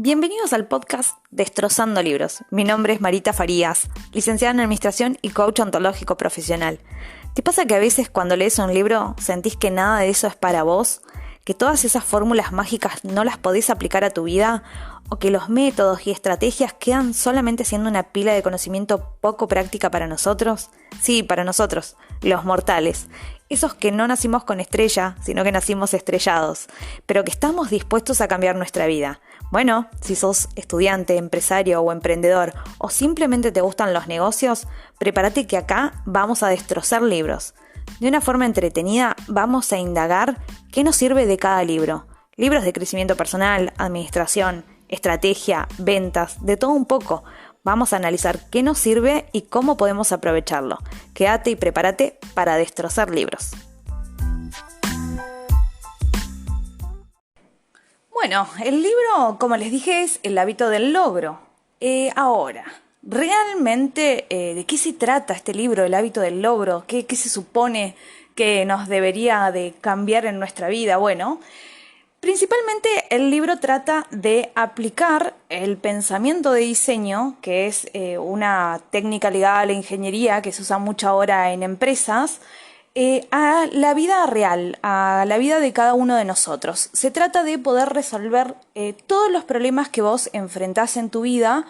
Bienvenidos al podcast Destrozando Libros. Mi nombre es Marita Farías, licenciada en Administración y coach ontológico profesional. ¿Te pasa que a veces cuando lees un libro sentís que nada de eso es para vos? ¿Que todas esas fórmulas mágicas no las podés aplicar a tu vida? ¿O que los métodos y estrategias quedan solamente siendo una pila de conocimiento poco práctica para nosotros? Sí, para nosotros, los mortales. Esos que no nacimos con estrella, sino que nacimos estrellados, pero que estamos dispuestos a cambiar nuestra vida. Bueno, si sos estudiante, empresario o emprendedor, o simplemente te gustan los negocios, prepárate que acá vamos a destrozar libros. De una forma entretenida vamos a indagar qué nos sirve de cada libro. Libros de crecimiento personal, administración, estrategia, ventas, de todo un poco. Vamos a analizar qué nos sirve y cómo podemos aprovecharlo. Quédate y prepárate para destrozar libros. Bueno, el libro, como les dije, es El hábito del logro. Ahora, ¿realmente de qué se trata este libro, El hábito del logro? ¿Qué se supone que nos debería de cambiar en nuestra vida? Bueno, principalmente el libro trata de aplicar el pensamiento de diseño, que es una técnica ligada a la ingeniería que se usa mucho ahora en empresas, a la vida real, a la vida de cada uno de nosotros. Se trata de poder resolver todos los problemas que vos enfrentás en tu vida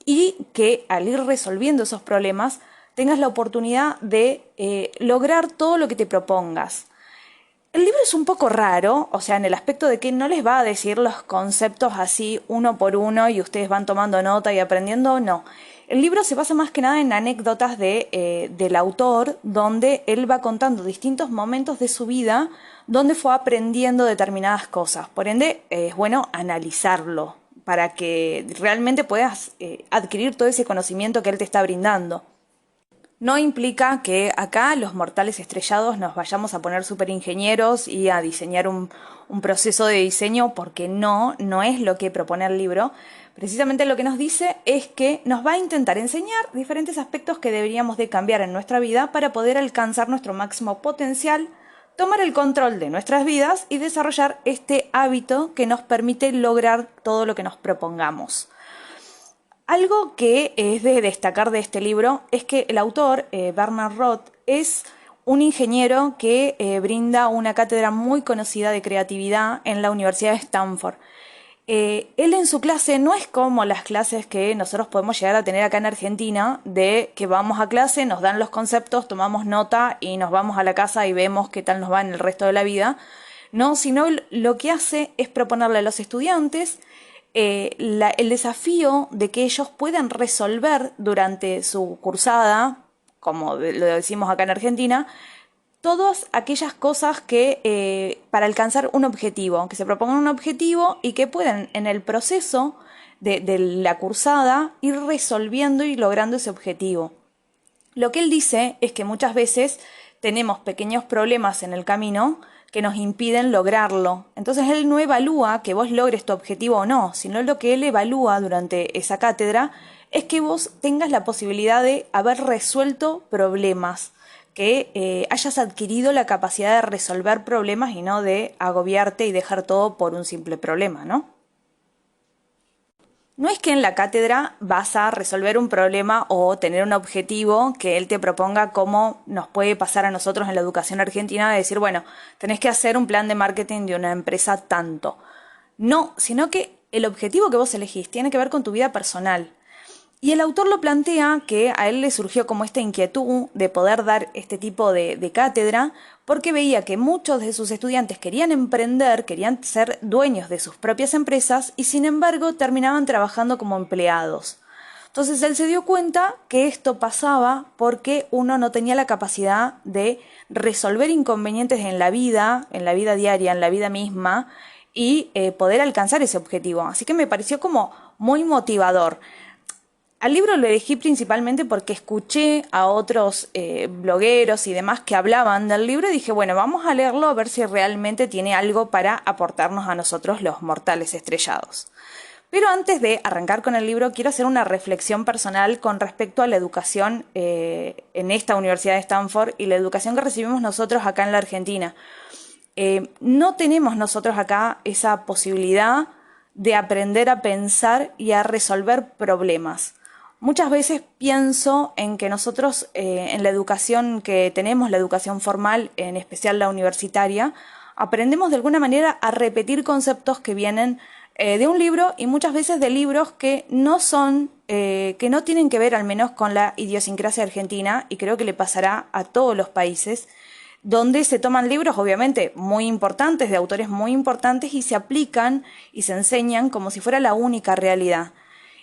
y que al ir resolviendo esos problemas tengas la oportunidad de lograr todo lo que te propongas. El libro es un poco raro, o sea, en el aspecto de que no les va a decir los conceptos así uno por uno y ustedes van tomando nota y aprendiendo, no. El libro se basa más que nada en anécdotas del autor, donde él va contando distintos momentos de su vida donde fue aprendiendo determinadas cosas. Por ende, es bueno analizarlo para que realmente puedas adquirir todo ese conocimiento que él te está brindando. No implica que acá los mortales estrellados nos vayamos a poner súper ingenieros y a diseñar un proceso de diseño, porque no es lo que propone el libro. Precisamente lo que nos dice es que nos va a intentar enseñar diferentes aspectos que deberíamos de cambiar en nuestra vida para poder alcanzar nuestro máximo potencial, tomar el control de nuestras vidas y desarrollar este hábito que nos permite lograr todo lo que nos propongamos. Algo que es de destacar de este libro es que el autor, Bernard Roth, es un ingeniero que brinda una cátedra muy conocida de creatividad en la Universidad de Stanford. Él en su clase no es como las clases que nosotros podemos llegar a tener acá en Argentina, de que vamos a clase, nos dan los conceptos, tomamos nota y nos vamos a la casa y vemos qué tal nos va en el resto de la vida. No, sino lo que hace es proponerle a los estudiantes el desafío de que ellos puedan resolver durante su cursada, como lo decimos acá en Argentina, todas aquellas cosas que para alcanzar un objetivo, que se propongan un objetivo y que puedan en el proceso de la cursada ir resolviendo y logrando ese objetivo. Lo que él dice es que muchas veces tenemos pequeños problemas en el camino que nos impiden lograrlo. Entonces él no evalúa que vos logres tu objetivo o no, sino lo que él evalúa durante esa cátedra es que vos tengas la posibilidad de haber resuelto problemas, que hayas adquirido la capacidad de resolver problemas y no de agobiarte y dejar todo por un simple problema, ¿no? No es que en la cátedra vas a resolver un problema o tener un objetivo que él te proponga, como nos puede pasar a nosotros en la educación argentina, de decir, bueno, tenés que hacer un plan de marketing de una empresa tanto. No, sino que el objetivo que vos elegís tiene que ver con tu vida personal. Y el autor lo plantea que a él le surgió como esta inquietud de poder dar este tipo de cátedra porque veía que muchos de sus estudiantes querían emprender, querían ser dueños de sus propias empresas y sin embargo terminaban trabajando como empleados. Entonces él se dio cuenta que esto pasaba porque uno no tenía la capacidad de resolver inconvenientes en la vida diaria, en la vida misma y poder alcanzar ese objetivo. Así que me pareció como muy motivador. Al libro lo elegí principalmente porque escuché a otros blogueros y demás que hablaban del libro y dije, bueno, vamos a leerlo a ver si realmente tiene algo para aportarnos a nosotros los mortales estrellados. Pero antes de arrancar con el libro, quiero hacer una reflexión personal con respecto a la educación en esta Universidad de Stanford y la educación que recibimos nosotros acá en la Argentina. No tenemos nosotros acá esa posibilidad de aprender a pensar y a resolver problemas. Muchas veces pienso en que nosotros en la educación que tenemos, la educación formal, en especial la universitaria, aprendemos de alguna manera a repetir conceptos que vienen de un libro y muchas veces de libros que no son, que no tienen que ver al menos con la idiosincrasia argentina, y creo que le pasará a todos los países, donde se toman libros obviamente muy importantes, de autores muy importantes, y se aplican y se enseñan como si fuera la única realidad.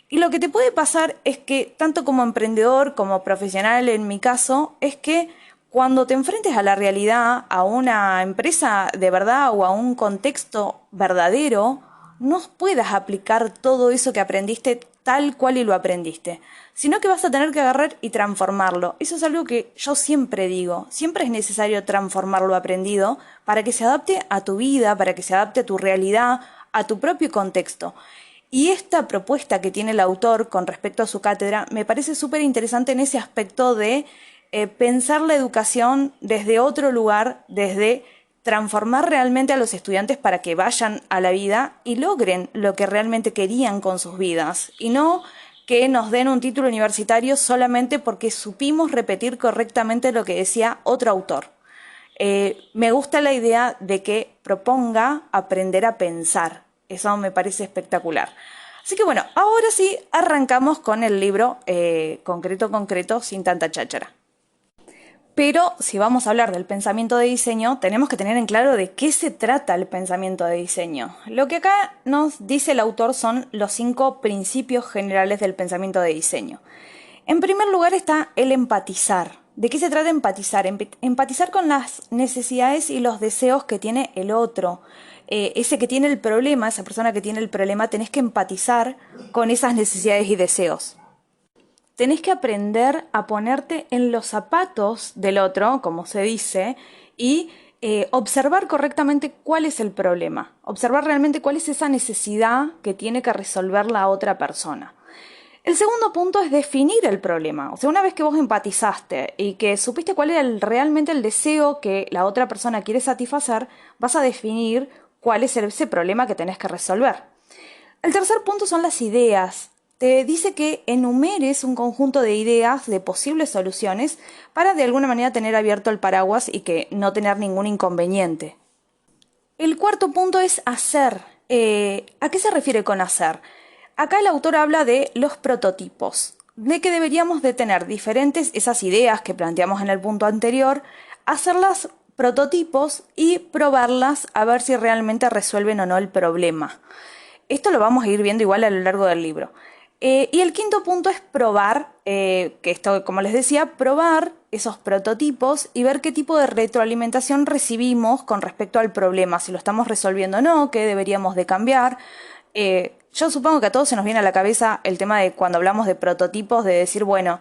Y lo que te puede pasar es que, tanto como emprendedor como profesional en mi caso, es que cuando te enfrentes a la realidad, a una empresa de verdad o a un contexto verdadero, no puedas aplicar todo eso que aprendiste tal cual y lo aprendiste, sino que vas a tener que agarrar y transformarlo. Eso es algo que yo siempre digo, siempre es necesario transformar lo aprendido para que se adapte a tu vida, para que se adapte a tu realidad, a tu propio contexto. Y esta propuesta que tiene el autor con respecto a su cátedra me parece súper interesante en ese aspecto de pensar la educación desde otro lugar, desde transformar realmente a los estudiantes para que vayan a la vida y logren lo que realmente querían con sus vidas, y no que nos den un título universitario solamente porque supimos repetir correctamente lo que decía otro autor. Me gusta la idea de que proponga aprender a pensar. Eso me parece espectacular. Así que bueno, ahora sí arrancamos con el libro concreto, sin tanta cháchara. Pero si vamos a hablar del pensamiento de diseño, tenemos que tener en claro de qué se trata el pensamiento de diseño. Lo que acá nos dice el autor son los 5 principios generales del pensamiento de diseño. En primer lugar está el empatizar. ¿De qué se trata empatizar? Empatizar con las necesidades y los deseos que tiene el otro. Ese que tiene el problema, esa persona que tiene el problema, tenés que empatizar con esas necesidades y deseos. Tenés que aprender a ponerte en los zapatos del otro, como se dice, y observar correctamente cuál es el problema. Observar realmente cuál es esa necesidad que tiene que resolver la otra persona. El segundo punto es definir el problema. O sea, una vez que vos empatizaste y que supiste cuál era realmente el deseo que la otra persona quiere satisfacer, vas a definir cuál es ese problema que tenés que resolver. El tercer punto son las ideas. Te dice que enumeres un conjunto de ideas de posibles soluciones para de alguna manera tener abierto el paraguas y que no tener ningún inconveniente. El cuarto punto es hacer. ¿A qué se refiere con hacer? Acá el autor habla de los prototipos, de que deberíamos de tener diferentes esas ideas que planteamos en el punto anterior, hacerlas prototipos y probarlas a ver si realmente resuelven o no el problema. Esto lo vamos a ir viendo igual a lo largo del libro. Y el quinto punto es probar, que esto, como les decía, probar esos prototipos y ver qué tipo de retroalimentación recibimos con respecto al problema, si lo estamos resolviendo o no, qué deberíamos de cambiar. Yo supongo que a todos se nos viene a la cabeza el tema de cuando hablamos de prototipos, de decir, bueno,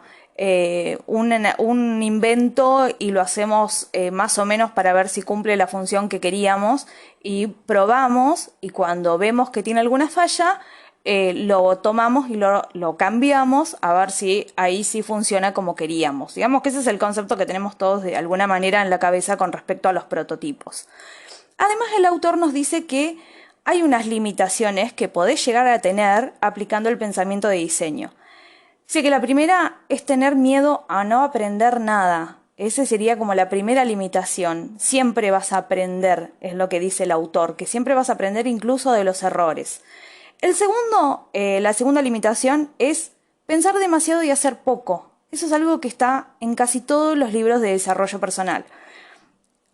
un invento y lo hacemos más o menos para ver si cumple la función que queríamos, y probamos, y cuando vemos que tiene alguna falla, lo tomamos y lo cambiamos a ver si ahí sí funciona como queríamos. Digamos que ese es el concepto que tenemos todos de alguna manera en la cabeza con respecto a los prototipos. Además, el autor nos dice que hay unas limitaciones que podés llegar a tener aplicando el pensamiento de diseño. Así que la primera es tener miedo a no aprender nada. Esa sería como la primera limitación. Siempre vas a aprender, es lo que dice el autor, que siempre vas a aprender incluso de los errores. La segunda limitación es pensar demasiado y hacer poco. Eso es algo que está en casi todos los libros de desarrollo personal.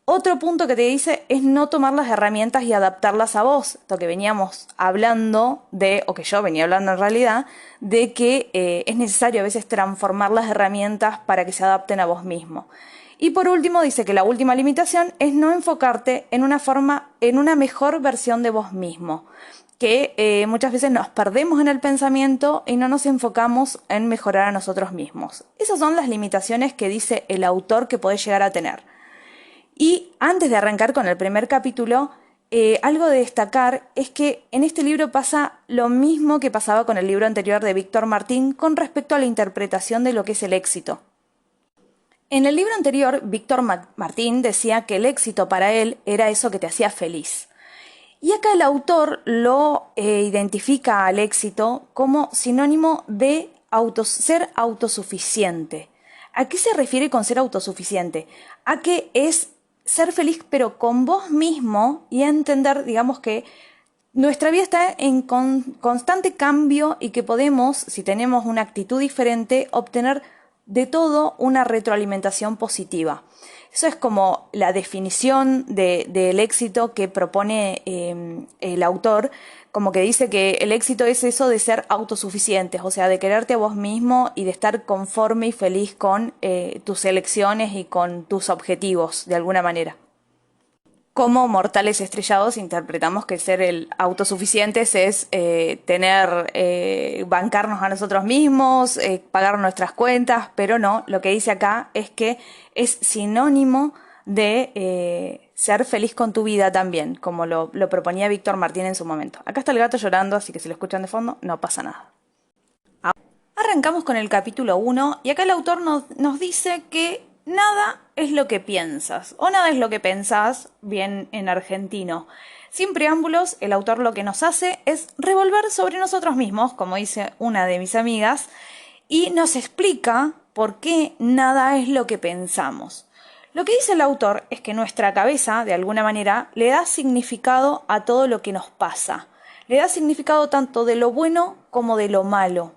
Otro punto que te dice es no tomar las herramientas y adaptarlas a vos. Esto que veníamos hablando o que yo venía hablando en realidad, de que es necesario a veces transformar las herramientas para que se adapten a vos mismo. Y por último dice que la última limitación es no enfocarte en una mejor versión de vos mismo. Que muchas veces nos perdemos en el pensamiento y no nos enfocamos en mejorar a nosotros mismos. Esas son las limitaciones que dice el autor que podés llegar a tener. Y antes de arrancar con el primer capítulo, algo de destacar es que en este libro pasa lo mismo que pasaba con el libro anterior de Víctor Martín con respecto a la interpretación de lo que es el éxito. En el libro anterior, Víctor Martín decía que el éxito para él era eso que te hacía feliz. Y acá el autor lo identifica al éxito como sinónimo de ser autosuficiente. ¿A qué se refiere con ser autosuficiente? A que es ser feliz pero con vos mismo y entender, digamos, que nuestra vida está en constante cambio y que podemos, si tenemos una actitud diferente, obtener de todo una retroalimentación positiva. Eso es como la definición del éxito que propone el autor, como que dice que el éxito es eso de ser autosuficientes, o sea, de quererte a vos mismo y de estar conforme y feliz con tus elecciones y con tus objetivos, de alguna manera. Como mortales estrellados interpretamos que ser el autosuficientes es bancarnos a nosotros mismos, pagar nuestras cuentas, pero no, lo que dice acá es que es sinónimo de ser feliz con tu vida también, como lo proponía Víctor Martín en su momento. Acá está el gato llorando, así que si lo escuchan de fondo, no pasa nada. Arrancamos con el capítulo 1 y acá el autor nos dice que nada es lo que piensas, o nada es lo que pensás, bien en argentino. Sin preámbulos, el autor lo que nos hace es revolver sobre nosotros mismos, como dice una de mis amigas, y nos explica por qué nada es lo que pensamos. Lo que dice el autor es que nuestra cabeza, de alguna manera, le da significado a todo lo que nos pasa. Le da significado tanto de lo bueno como de lo malo.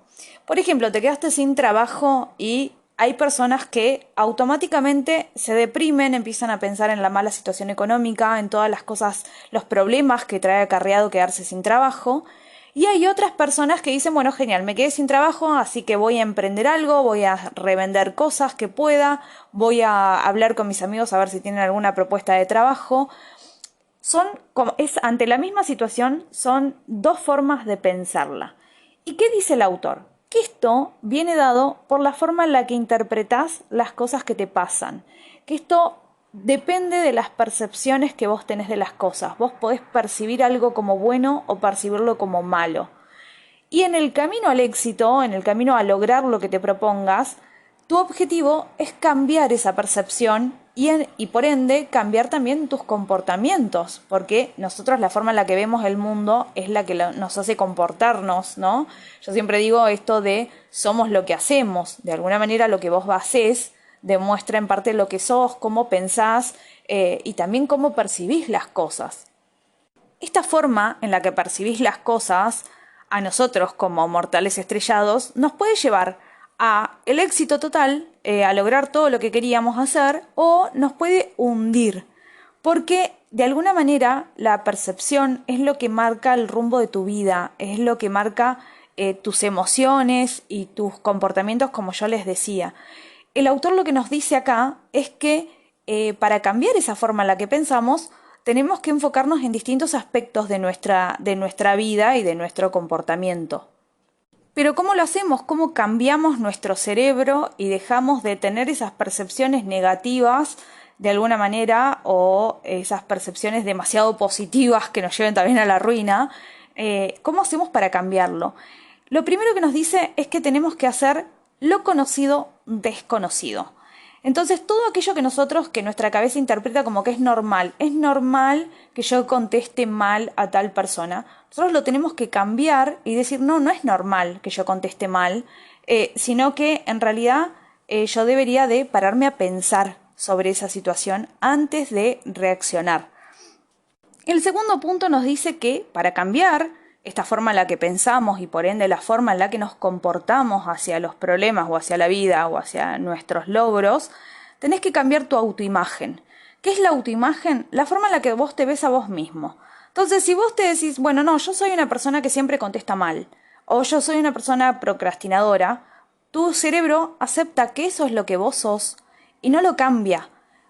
Por ejemplo, te quedaste sin trabajo y hay personas que automáticamente se deprimen, empiezan a pensar en la mala situación económica, en todas las cosas, los problemas que trae acarreado quedarse sin trabajo. Y hay otras personas que dicen, bueno, genial, me quedé sin trabajo, así que voy a emprender algo, voy a revender cosas que pueda, voy a hablar con mis amigos a ver si tienen alguna propuesta de trabajo. Ante la misma situación, son dos formas de pensarla. ¿Y qué dice el autor? Que esto viene dado por la forma en la que interpretás las cosas que te pasan. Que esto depende de las percepciones que vos tenés de las cosas. Vos podés percibir algo como bueno o percibirlo como malo. Y en el camino al éxito, en el camino a lograr lo que te propongas, tu objetivo es cambiar esa percepción y por ende cambiar también tus comportamientos, porque nosotros la forma en la que vemos el mundo es la que nos hace comportarnos, ¿no? Yo siempre digo esto de somos lo que hacemos, de alguna manera lo que vos hacés demuestra en parte lo que sos, cómo pensás y también cómo percibís las cosas. Esta forma en la que percibís las cosas a nosotros como mortales estrellados nos puede llevar a el éxito total, a lograr todo lo que queríamos hacer, o nos puede hundir, porque de alguna manera la percepción es lo que marca el rumbo de tu vida, es lo que marca tus emociones y tus comportamientos, como yo les decía. El autor lo que nos dice acá es que para cambiar esa forma en la que pensamos, tenemos que enfocarnos en distintos aspectos de nuestra vida y de nuestro comportamiento. Pero ¿cómo lo hacemos? ¿Cómo cambiamos nuestro cerebro y dejamos de tener esas percepciones negativas de alguna manera o esas percepciones demasiado positivas que nos lleven también a la ruina? ¿Cómo hacemos para cambiarlo? Lo primero que nos dice es que tenemos que hacer lo conocido desconocido. Entonces, todo aquello que nuestra cabeza interpreta como que es normal que yo conteste mal a tal persona, nosotros lo tenemos que cambiar y decir, no, no es normal que yo conteste mal, sino que en realidad yo debería de pararme a pensar sobre esa situación antes de reaccionar. El segundo punto nos dice que para cambiar esta forma en la que pensamos y por ende la forma en la que nos comportamos hacia los problemas o hacia la vida o hacia nuestros logros, tenés que cambiar tu autoimagen. ¿Qué es la autoimagen? La forma en la que vos te ves a vos mismo. Entonces, si vos te decís, bueno, no, yo soy una persona que siempre contesta mal, o yo soy una persona procrastinadora, tu cerebro acepta que eso es lo que vos sos y no lo cambia.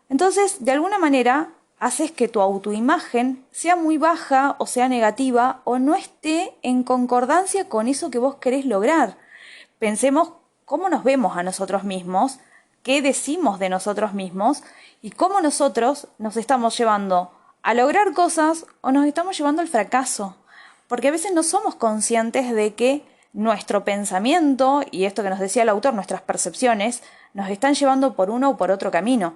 Entonces, de alguna manera, haces que tu autoimagen sea muy baja o sea negativa o no esté en concordancia con eso que vos querés lograr. Pensemos cómo nos vemos a nosotros mismos, qué decimos de nosotros mismos y cómo nosotros nos estamos llevando a lograr cosas o nos estamos llevando al fracaso. Porque a veces no somos conscientes de que nuestro pensamiento y esto que nos decía el autor, nuestras percepciones, nos están llevando por uno o por otro camino.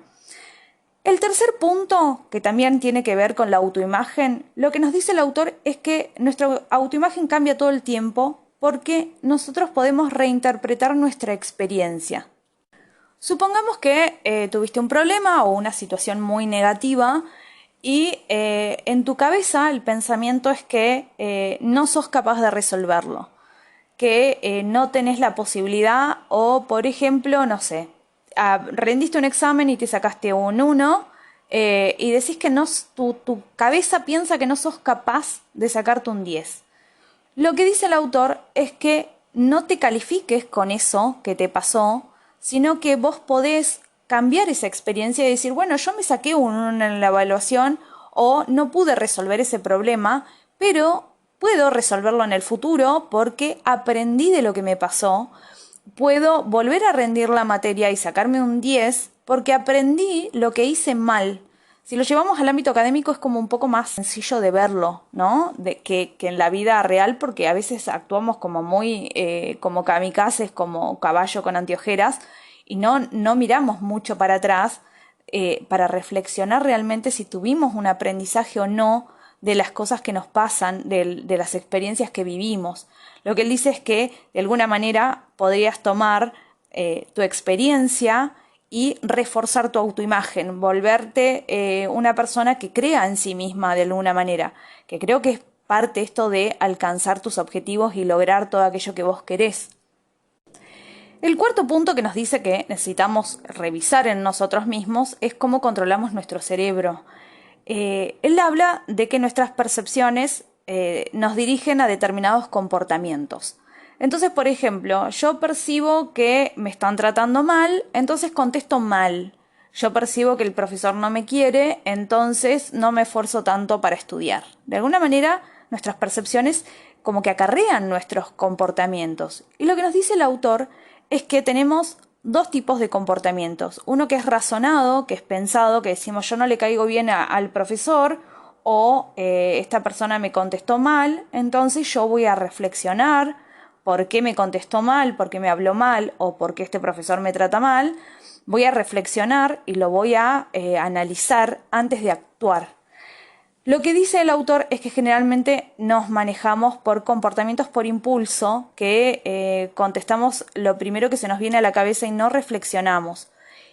El tercer punto, que también tiene que ver con la autoimagen, lo que nos dice el autor es que nuestra autoimagen cambia todo el tiempo porque nosotros podemos reinterpretar nuestra experiencia. Supongamos que tuviste un problema o una situación muy negativa y en tu cabeza el pensamiento es que no sos capaz de resolverlo, que no tenés la posibilidad o, por ejemplo, no sé, rendiste un examen y te sacaste un 1 y decís que no, tu cabeza piensa que no sos capaz de sacarte un 10. Lo que dice el autor es que no te califiques con eso que te pasó, sino que vos podés cambiar esa experiencia y decir, bueno, yo me saqué un 1 en la evaluación o no pude resolver ese problema, pero puedo resolverlo en el futuro porque aprendí de lo que me pasó. Puedo volver a rendir la materia y sacarme un 10 porque aprendí lo que hice mal. Si lo llevamos al ámbito académico es como un poco más sencillo de verlo, ¿no? Que en la vida real, porque a veces actuamos como muy como kamikazes, como caballo con anteojeras, y no miramos mucho para atrás para reflexionar realmente si tuvimos un aprendizaje o no de las cosas que nos pasan, de las experiencias que vivimos. Lo que él dice es que de alguna manera podrías tomar tu experiencia y reforzar tu autoimagen, volverte una persona que crea en sí misma de alguna manera, que creo que es parte esto de alcanzar tus objetivos y lograr todo aquello que vos querés. El cuarto punto que nos dice que necesitamos revisar en nosotros mismos es cómo controlamos nuestro cerebro. Él habla de que nuestras percepciones nos dirigen a determinados comportamientos. Entonces, por ejemplo, yo percibo que me están tratando mal, entonces contesto mal. Yo percibo que el profesor no me quiere, entonces no me esfuerzo tanto para estudiar. De alguna manera, nuestras percepciones como que acarrean nuestros comportamientos. Y lo que nos dice el autor es que tenemos dos tipos de comportamientos. Uno que es razonado, que es pensado, que decimos yo no le caigo bien al profesor o esta persona me contestó mal, entonces yo voy a reflexionar por qué me contestó mal, por qué me habló mal o por qué este profesor me trata mal. Voy a reflexionar y lo voy a analizar antes de actuar. Lo que dice el autor es que generalmente nos manejamos por comportamientos por impulso, que contestamos lo primero que se nos viene a la cabeza y no reflexionamos.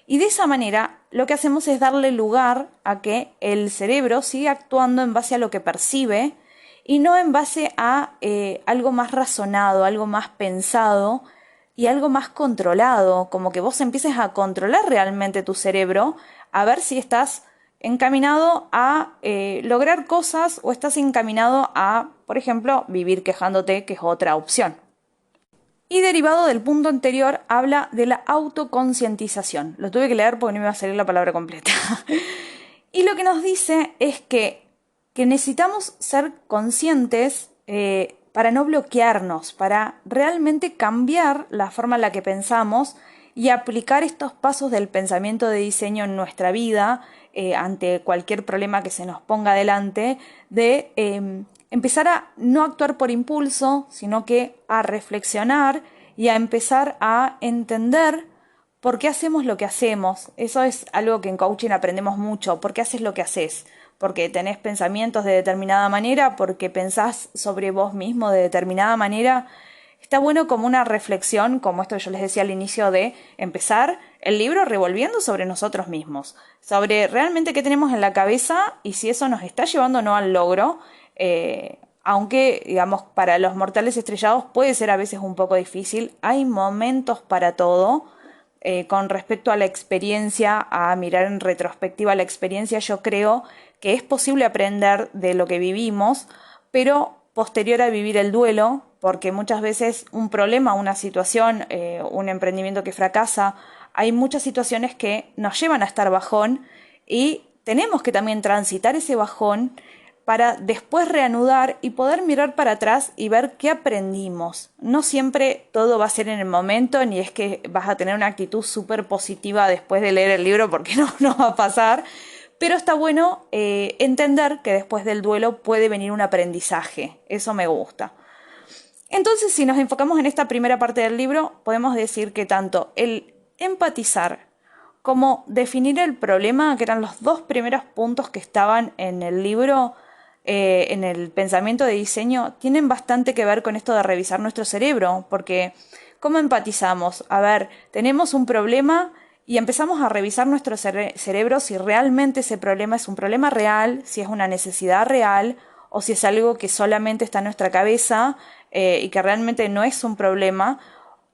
Y de esa manera lo que hacemos es darle lugar a que el cerebro siga actuando en base a lo que percibe y no en base a algo más razonado, algo más pensado y algo más controlado, como que vos empieces a controlar realmente tu cerebro, a ver si estás encaminado a lograr cosas o estás encaminado a, por ejemplo, vivir quejándote, que es otra opción. Y derivado del punto anterior, habla de la autoconcientización. Lo tuve que leer porque no me iba a salir la palabra completa. Y lo que nos dice es que necesitamos ser conscientes para no bloquearnos, para realmente cambiar la forma en la que pensamos y aplicar estos pasos del pensamiento de diseño en nuestra vida ante cualquier problema que se nos ponga delante, de empezar a no actuar por impulso, sino que a reflexionar y a empezar a entender por qué hacemos lo que hacemos. Eso es algo que en coaching aprendemos mucho. ¿Por qué haces lo que haces? Porque tenés pensamientos de determinada manera, porque pensás sobre vos mismo de determinada manera. Está bueno como una reflexión, como esto que yo les decía al inicio, de empezar el libro revolviendo sobre nosotros mismos, sobre realmente qué tenemos en la cabeza y si eso nos está llevando o no al logro, aunque, digamos, para los mortales estrellados puede ser a veces un poco difícil, hay momentos para todo. Con respecto a la experiencia, a mirar en retrospectiva la experiencia, yo creo que es posible aprender de lo que vivimos, pero posterior a vivir el duelo, porque muchas veces un problema, una situación, un emprendimiento que fracasa, hay muchas situaciones que nos llevan a estar bajón y tenemos que también transitar ese bajón para después reanudar y poder mirar para atrás y ver qué aprendimos. No siempre todo va a ser en el momento, ni es que vas a tener una actitud súper positiva después de leer el libro, porque no va a pasar, pero está bueno entender que después del duelo puede venir un aprendizaje. Eso me gusta. Entonces, si nos enfocamos en esta primera parte del libro, podemos decir que tanto el empatizar como definir el problema, que eran los dos primeros puntos que estaban en el libro, en el pensamiento de diseño, tienen bastante que ver con esto de revisar nuestro cerebro, porque ¿cómo empatizamos? A ver, tenemos un problema y empezamos a revisar nuestro cerebro si realmente ese problema es un problema real, si es una necesidad real o si es algo que solamente está en nuestra cabeza y que realmente no es un problema,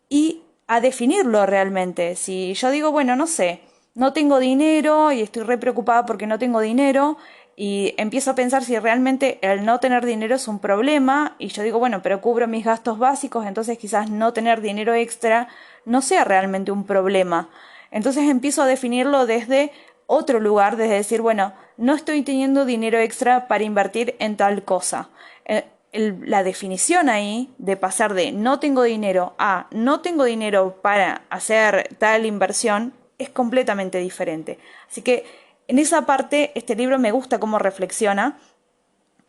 y a definirlo realmente. Si yo digo, bueno, no sé, no tengo dinero y estoy re preocupada porque no tengo dinero y empiezo a pensar si realmente el no tener dinero es un problema y yo digo, bueno, pero cubro mis gastos básicos, entonces quizás no tener dinero extra no sea realmente un problema. Entonces empiezo a definirlo desde otro lugar, desde decir, bueno, no estoy teniendo dinero extra para invertir en tal cosa. La definición ahí de pasar de no tengo dinero a no tengo dinero para hacer tal inversión es completamente diferente. Así que en esa parte este libro me gusta cómo reflexiona,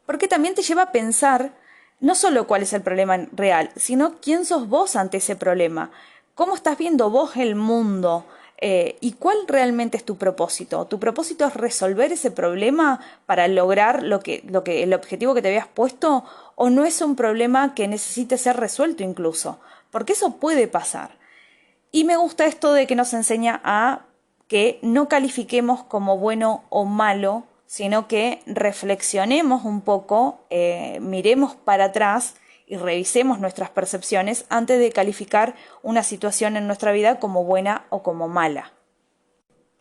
porque también te lleva a pensar no solo cuál es el problema real, sino quién sos vos ante ese problema, cómo estás viendo vos el mundo, y cuál realmente es tu propósito. ¿Tu propósito es resolver ese problema para lograr el objetivo que te habías puesto, o no es un problema que necesite ser resuelto incluso? Porque eso puede pasar. Y me gusta esto de que nos enseña a que no califiquemos como bueno o malo, sino que reflexionemos un poco, miremos para atrás y revisemos nuestras percepciones antes de calificar una situación en nuestra vida como buena o como mala.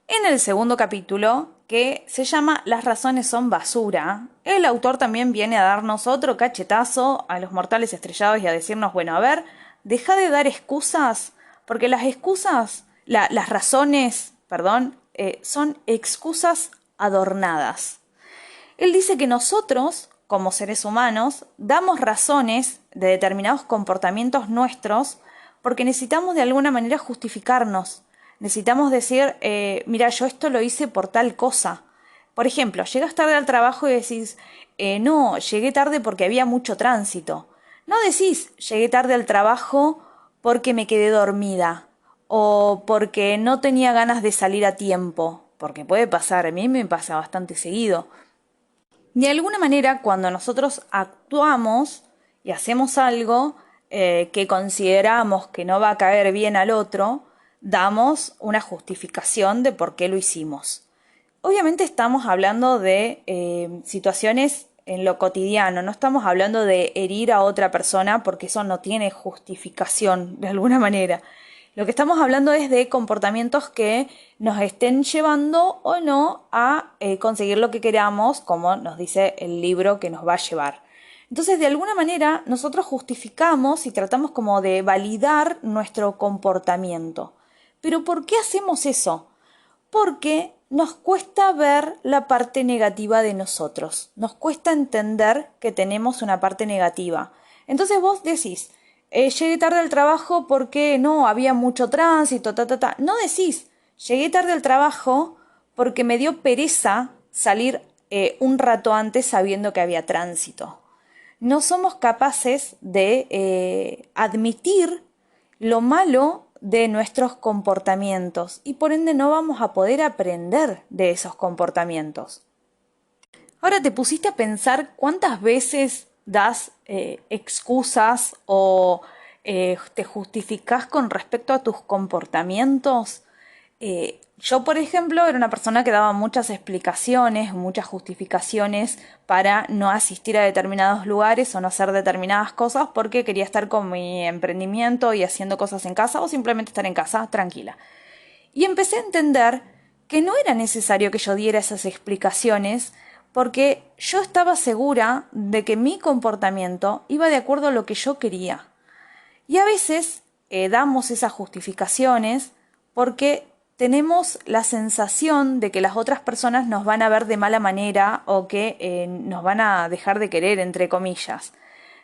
En el segundo capítulo, que se llama Las razones son basura, el autor también viene a darnos otro cachetazo a los mortales estrellados y a decirnos, bueno, a ver, deja de dar excusas, porque las excusas, las razones, perdón, son excusas adornadas. Él dice que nosotros, como seres humanos, damos razones de determinados comportamientos nuestros porque necesitamos de alguna manera justificarnos. Necesitamos decir, mira, yo esto lo hice por tal cosa. Por ejemplo, llegas tarde al trabajo y decís, no, llegué tarde porque había mucho tránsito. No decís, llegué tarde al trabajo porque me quedé dormida o porque no tenía ganas de salir a tiempo, porque puede pasar, a mí me pasa bastante seguido. De alguna manera, cuando nosotros actuamos y hacemos algo que consideramos que no va a caer bien al otro, damos una justificación de por qué lo hicimos. Obviamente estamos hablando de situaciones en lo cotidiano, no estamos hablando de herir a otra persona porque eso no tiene justificación de alguna manera. Lo que estamos hablando es de comportamientos que nos estén llevando o no a conseguir lo que queramos, como nos dice el libro que nos va a llevar. Entonces, de alguna manera, nosotros justificamos y tratamos como de validar nuestro comportamiento. Pero ¿por qué hacemos eso? Porque nos cuesta ver la parte negativa de nosotros. Nos cuesta entender que tenemos una parte negativa. Entonces vos decís, llegué tarde al trabajo porque no, había mucho tránsito, No decís, llegué tarde al trabajo porque me dio pereza salir un rato antes sabiendo que había tránsito. No somos capaces de admitir lo malo de nuestros comportamientos y por ende no vamos a poder aprender de esos comportamientos. Ahora te pusiste a pensar cuántas veces das excusas o te justificás con respecto a tus comportamientos. Yo, por ejemplo, era una persona que daba muchas explicaciones, muchas justificaciones para no asistir a determinados lugares o no hacer determinadas cosas porque quería estar con mi emprendimiento y haciendo cosas en casa o simplemente estar en casa tranquila. Y empecé a entender que no era necesario que yo diera esas explicaciones porque yo estaba segura de que mi comportamiento iba de acuerdo a lo que yo quería. Y a veces damos esas justificaciones porque tenemos la sensación de que las otras personas nos van a ver de mala manera o que nos van a dejar de querer, entre comillas.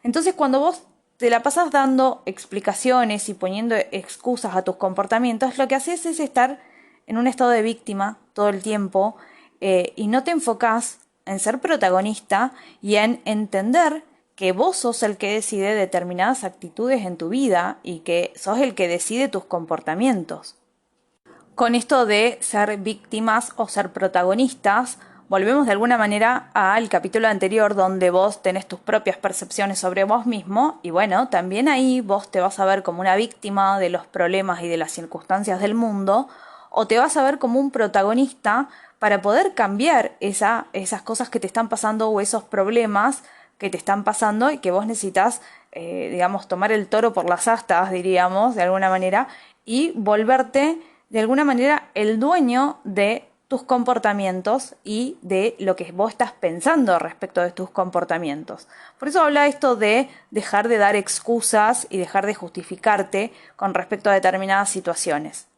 Entonces, cuando vos te la pasas dando explicaciones y poniendo excusas a tus comportamientos, lo que haces es estar en un estado de víctima todo el tiempo y no te enfocás en ser protagonista y en entender que vos sos el que decide determinadas actitudes en tu vida y que sos el que decide tus comportamientos. con esto de ser víctimas o ser protagonistas. Volvemos de alguna manera al capítulo anterior donde vos tenés tus propias percepciones sobre vos mismo y bueno, también ahí vos te vas a ver como una víctima de los problemas y de las circunstancias del mundo o te vas a ver como un protagonista para poder cambiar esas cosas que te están pasando o esos problemas que te están pasando y que vos necesitas, digamos, tomar el toro por las astas, diríamos, de alguna manera, y volverte de alguna manera el dueño de tus comportamientos y de lo que vos estás pensando respecto de tus comportamientos. Por eso habla esto de dejar de dar excusas y dejar de justificarte con respecto a determinadas situaciones.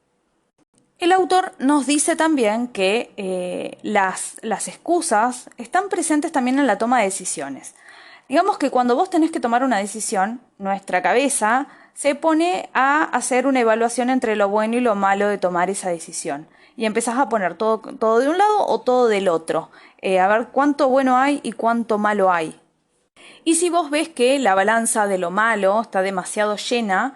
El autor nos dice también que las excusas están presentes también en la toma de decisiones. Digamos que cuando vos tenés que tomar una decisión, nuestra cabeza se pone a hacer una evaluación entre lo bueno y lo malo de tomar esa decisión. Y empezás a poner todo de un lado o todo del otro. A ver cuánto bueno hay y cuánto malo hay. Y si vos ves que la balanza de lo malo está demasiado llena,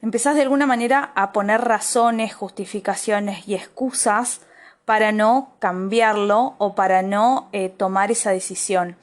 empezás de alguna manera a poner razones, justificaciones y excusas para no cambiarlo o para no tomar esa decisión.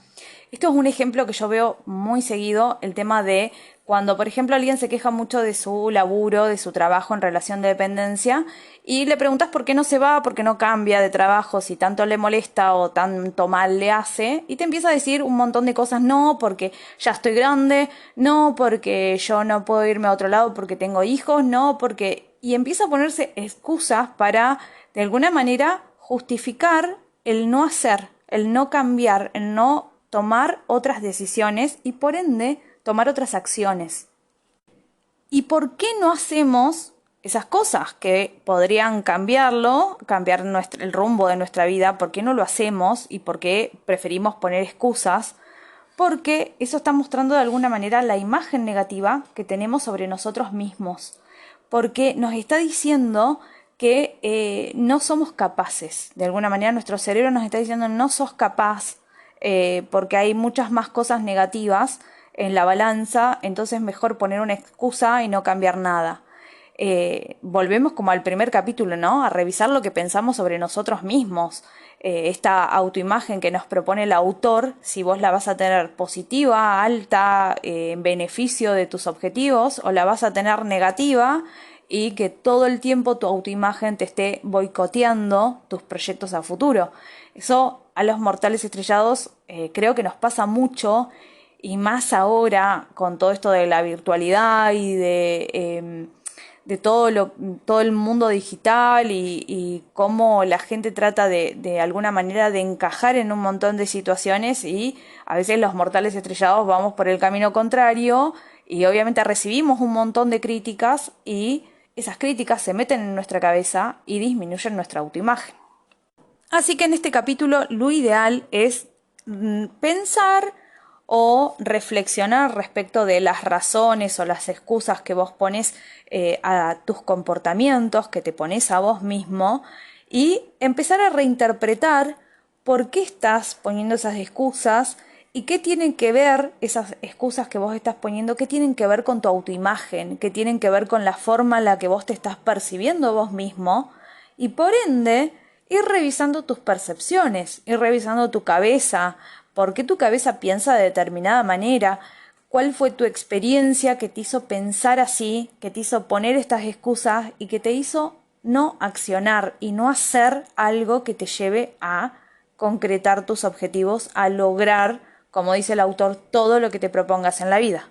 Esto es un ejemplo que yo veo muy seguido, el tema de cuando, por ejemplo, alguien se queja mucho de su laburo, de su trabajo en relación de dependencia y le preguntas por qué no se va, por qué no cambia de trabajo, si tanto le molesta o tanto mal le hace, y te empieza a decir un montón de cosas, no, porque ya estoy grande, no, porque yo no puedo irme a otro lado porque tengo hijos, no, porque... Y empieza a ponerse excusas para, de alguna manera, justificar el no hacer, el no cambiar, el no tomar otras decisiones y por ende tomar otras acciones. ¿Y por qué no hacemos esas cosas que podrían cambiar el rumbo de nuestra vida? ¿Por qué no lo hacemos y por qué preferimos poner excusas? Porque eso está mostrando de alguna manera la imagen negativa que tenemos sobre nosotros mismos. Porque nos está diciendo que no somos capaces. De alguna manera nuestro cerebro nos está diciendo no sos capaz porque hay muchas más cosas negativas en la balanza, entonces mejor poner una excusa y no cambiar nada. Volvemos como al primer capítulo, ¿no? A revisar lo que pensamos sobre nosotros mismos. Esta autoimagen que nos propone el autor, si vos la vas a tener positiva, alta, en beneficio de tus objetivos, o la vas a tener negativa y que todo el tiempo tu autoimagen te esté boicoteando tus proyectos a futuro. Eso a los mortales estrellados creo que nos pasa mucho y más ahora con todo esto de la virtualidad y de todo el mundo digital y cómo la gente trata de alguna manera de encajar en un montón de situaciones y a veces los mortales estrellados vamos por el camino contrario y obviamente recibimos un montón de críticas y esas críticas se meten en nuestra cabeza y disminuyen nuestra autoimagen. Así que en este capítulo lo ideal es pensar o reflexionar respecto de las razones o las excusas que vos pones a tus comportamientos, que te pones a vos mismo y empezar a reinterpretar por qué estás poniendo esas excusas y qué tienen que ver esas excusas que vos estás poniendo, qué tienen que ver con tu autoimagen, qué tienen que ver con la forma en la que vos te estás percibiendo vos mismo y por ende ir revisando tus percepciones, ir revisando tu cabeza, por qué tu cabeza piensa de determinada manera, cuál fue tu experiencia que te hizo pensar así, que te hizo poner estas excusas y que te hizo no accionar y no hacer algo que te lleve a concretar tus objetivos, a lograr, como dice el autor, todo lo que te propongas en la vida.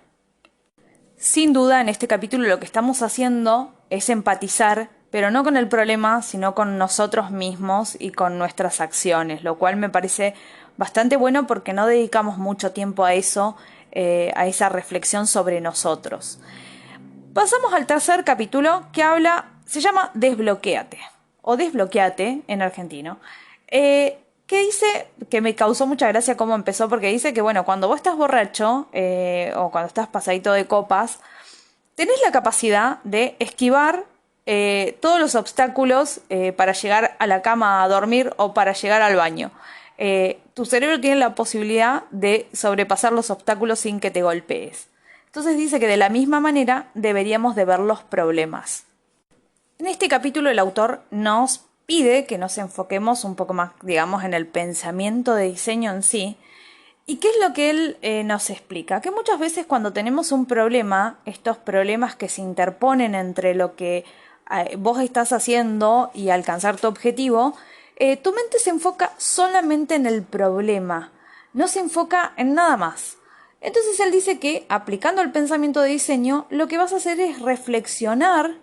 Sin duda, en este capítulo lo que estamos haciendo es empatizar, pero no con el problema, sino con nosotros mismos y con nuestras acciones, lo cual me parece bastante bueno porque no dedicamos mucho tiempo a eso, a esa reflexión sobre nosotros. Pasamos al tercer capítulo que se llama Desbloquéate, o Desbloquéate en argentino, que dice, que me causó mucha gracia cómo empezó, porque dice que bueno, cuando vos estás borracho o cuando estás pasadito de copas, tenés la capacidad de esquivar todos los obstáculos para llegar a la cama a dormir o para llegar al baño. Tu cerebro tiene la posibilidad de sobrepasar los obstáculos sin que te golpees. Entonces dice que de la misma manera deberíamos de ver los problemas. En este capítulo el autor nos pide que nos enfoquemos un poco más, digamos, en el pensamiento de diseño en sí. ¿Y qué es lo que él nos explica? Que muchas veces cuando tenemos un problema, estos problemas que se interponen entre lo que vos estás haciendo y alcanzar tu objetivo, tu mente se enfoca solamente en el problema, no se enfoca en nada más. Entonces él dice que aplicando el pensamiento de diseño, lo que vas a hacer es reflexionar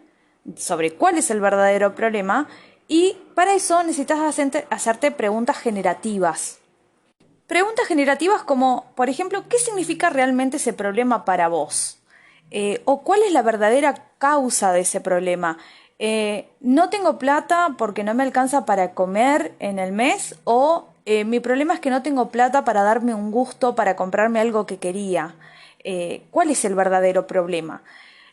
sobre cuál es el verdadero problema y para eso necesitas hacerte preguntas generativas. Preguntas generativas como, por ejemplo, ¿qué significa realmente ese problema para vos? ¿O cuál es la verdadera causa de ese problema? ¿No tengo plata porque no me alcanza para comer en el mes? ¿O mi problema es que no tengo plata para darme un gusto, para comprarme algo que quería? ¿Cuál es el verdadero problema?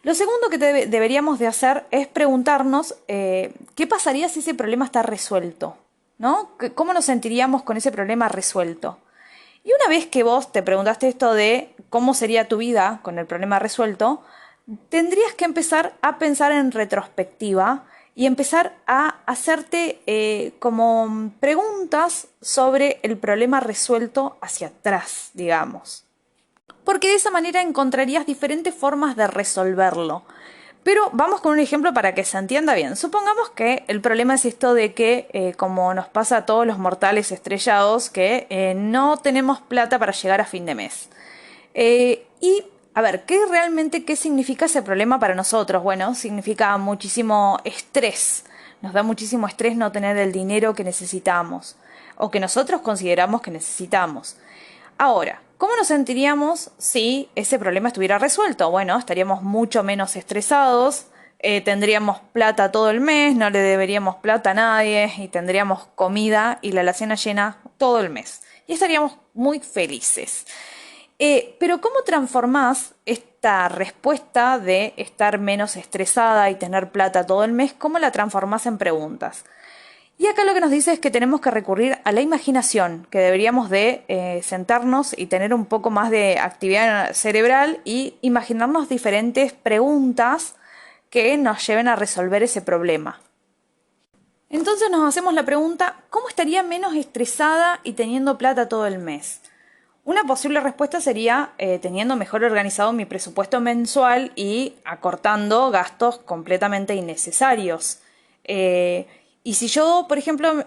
Lo segundo que deberíamos de hacer es preguntarnos qué pasaría si ese problema está resuelto, ¿no? ¿Cómo nos sentiríamos con ese problema resuelto? Y una vez que vos te preguntaste esto de cómo sería tu vida con el problema resuelto, tendrías que empezar a pensar en retrospectiva y empezar a hacerte como preguntas sobre el problema resuelto hacia atrás, digamos. Porque de esa manera encontrarías diferentes formas de resolverlo. Pero vamos con un ejemplo para que se entienda bien. Supongamos que el problema es esto de que, como nos pasa a todos los mortales estrellados, que no tenemos plata para llegar a fin de mes. Y, a ver, ¿qué significa ese problema para nosotros? Bueno, significa muchísimo estrés. Nos da muchísimo estrés no tener el dinero que necesitamos o que nosotros consideramos que necesitamos. Ahora, ¿cómo nos sentiríamos si ese problema estuviera resuelto? Bueno, estaríamos mucho menos estresados, tendríamos plata todo el mes, no le deberíamos plata a nadie y tendríamos comida y la alacena llena todo el mes. Y estaríamos muy felices. Pero ¿cómo transformás esta respuesta de estar menos estresada y tener plata todo el mes? ¿Cómo la transformás en preguntas? Y acá lo que nos dice es que tenemos que recurrir a la imaginación, que deberíamos de sentarnos y tener un poco más de actividad cerebral y imaginarnos diferentes preguntas que nos lleven a resolver ese problema. Entonces nos hacemos la pregunta, ¿cómo estaría menos estresada y teniendo plata todo el mes? Una posible respuesta sería teniendo mejor organizado mi presupuesto mensual y acortando gastos completamente innecesarios. Y si yo, por ejemplo,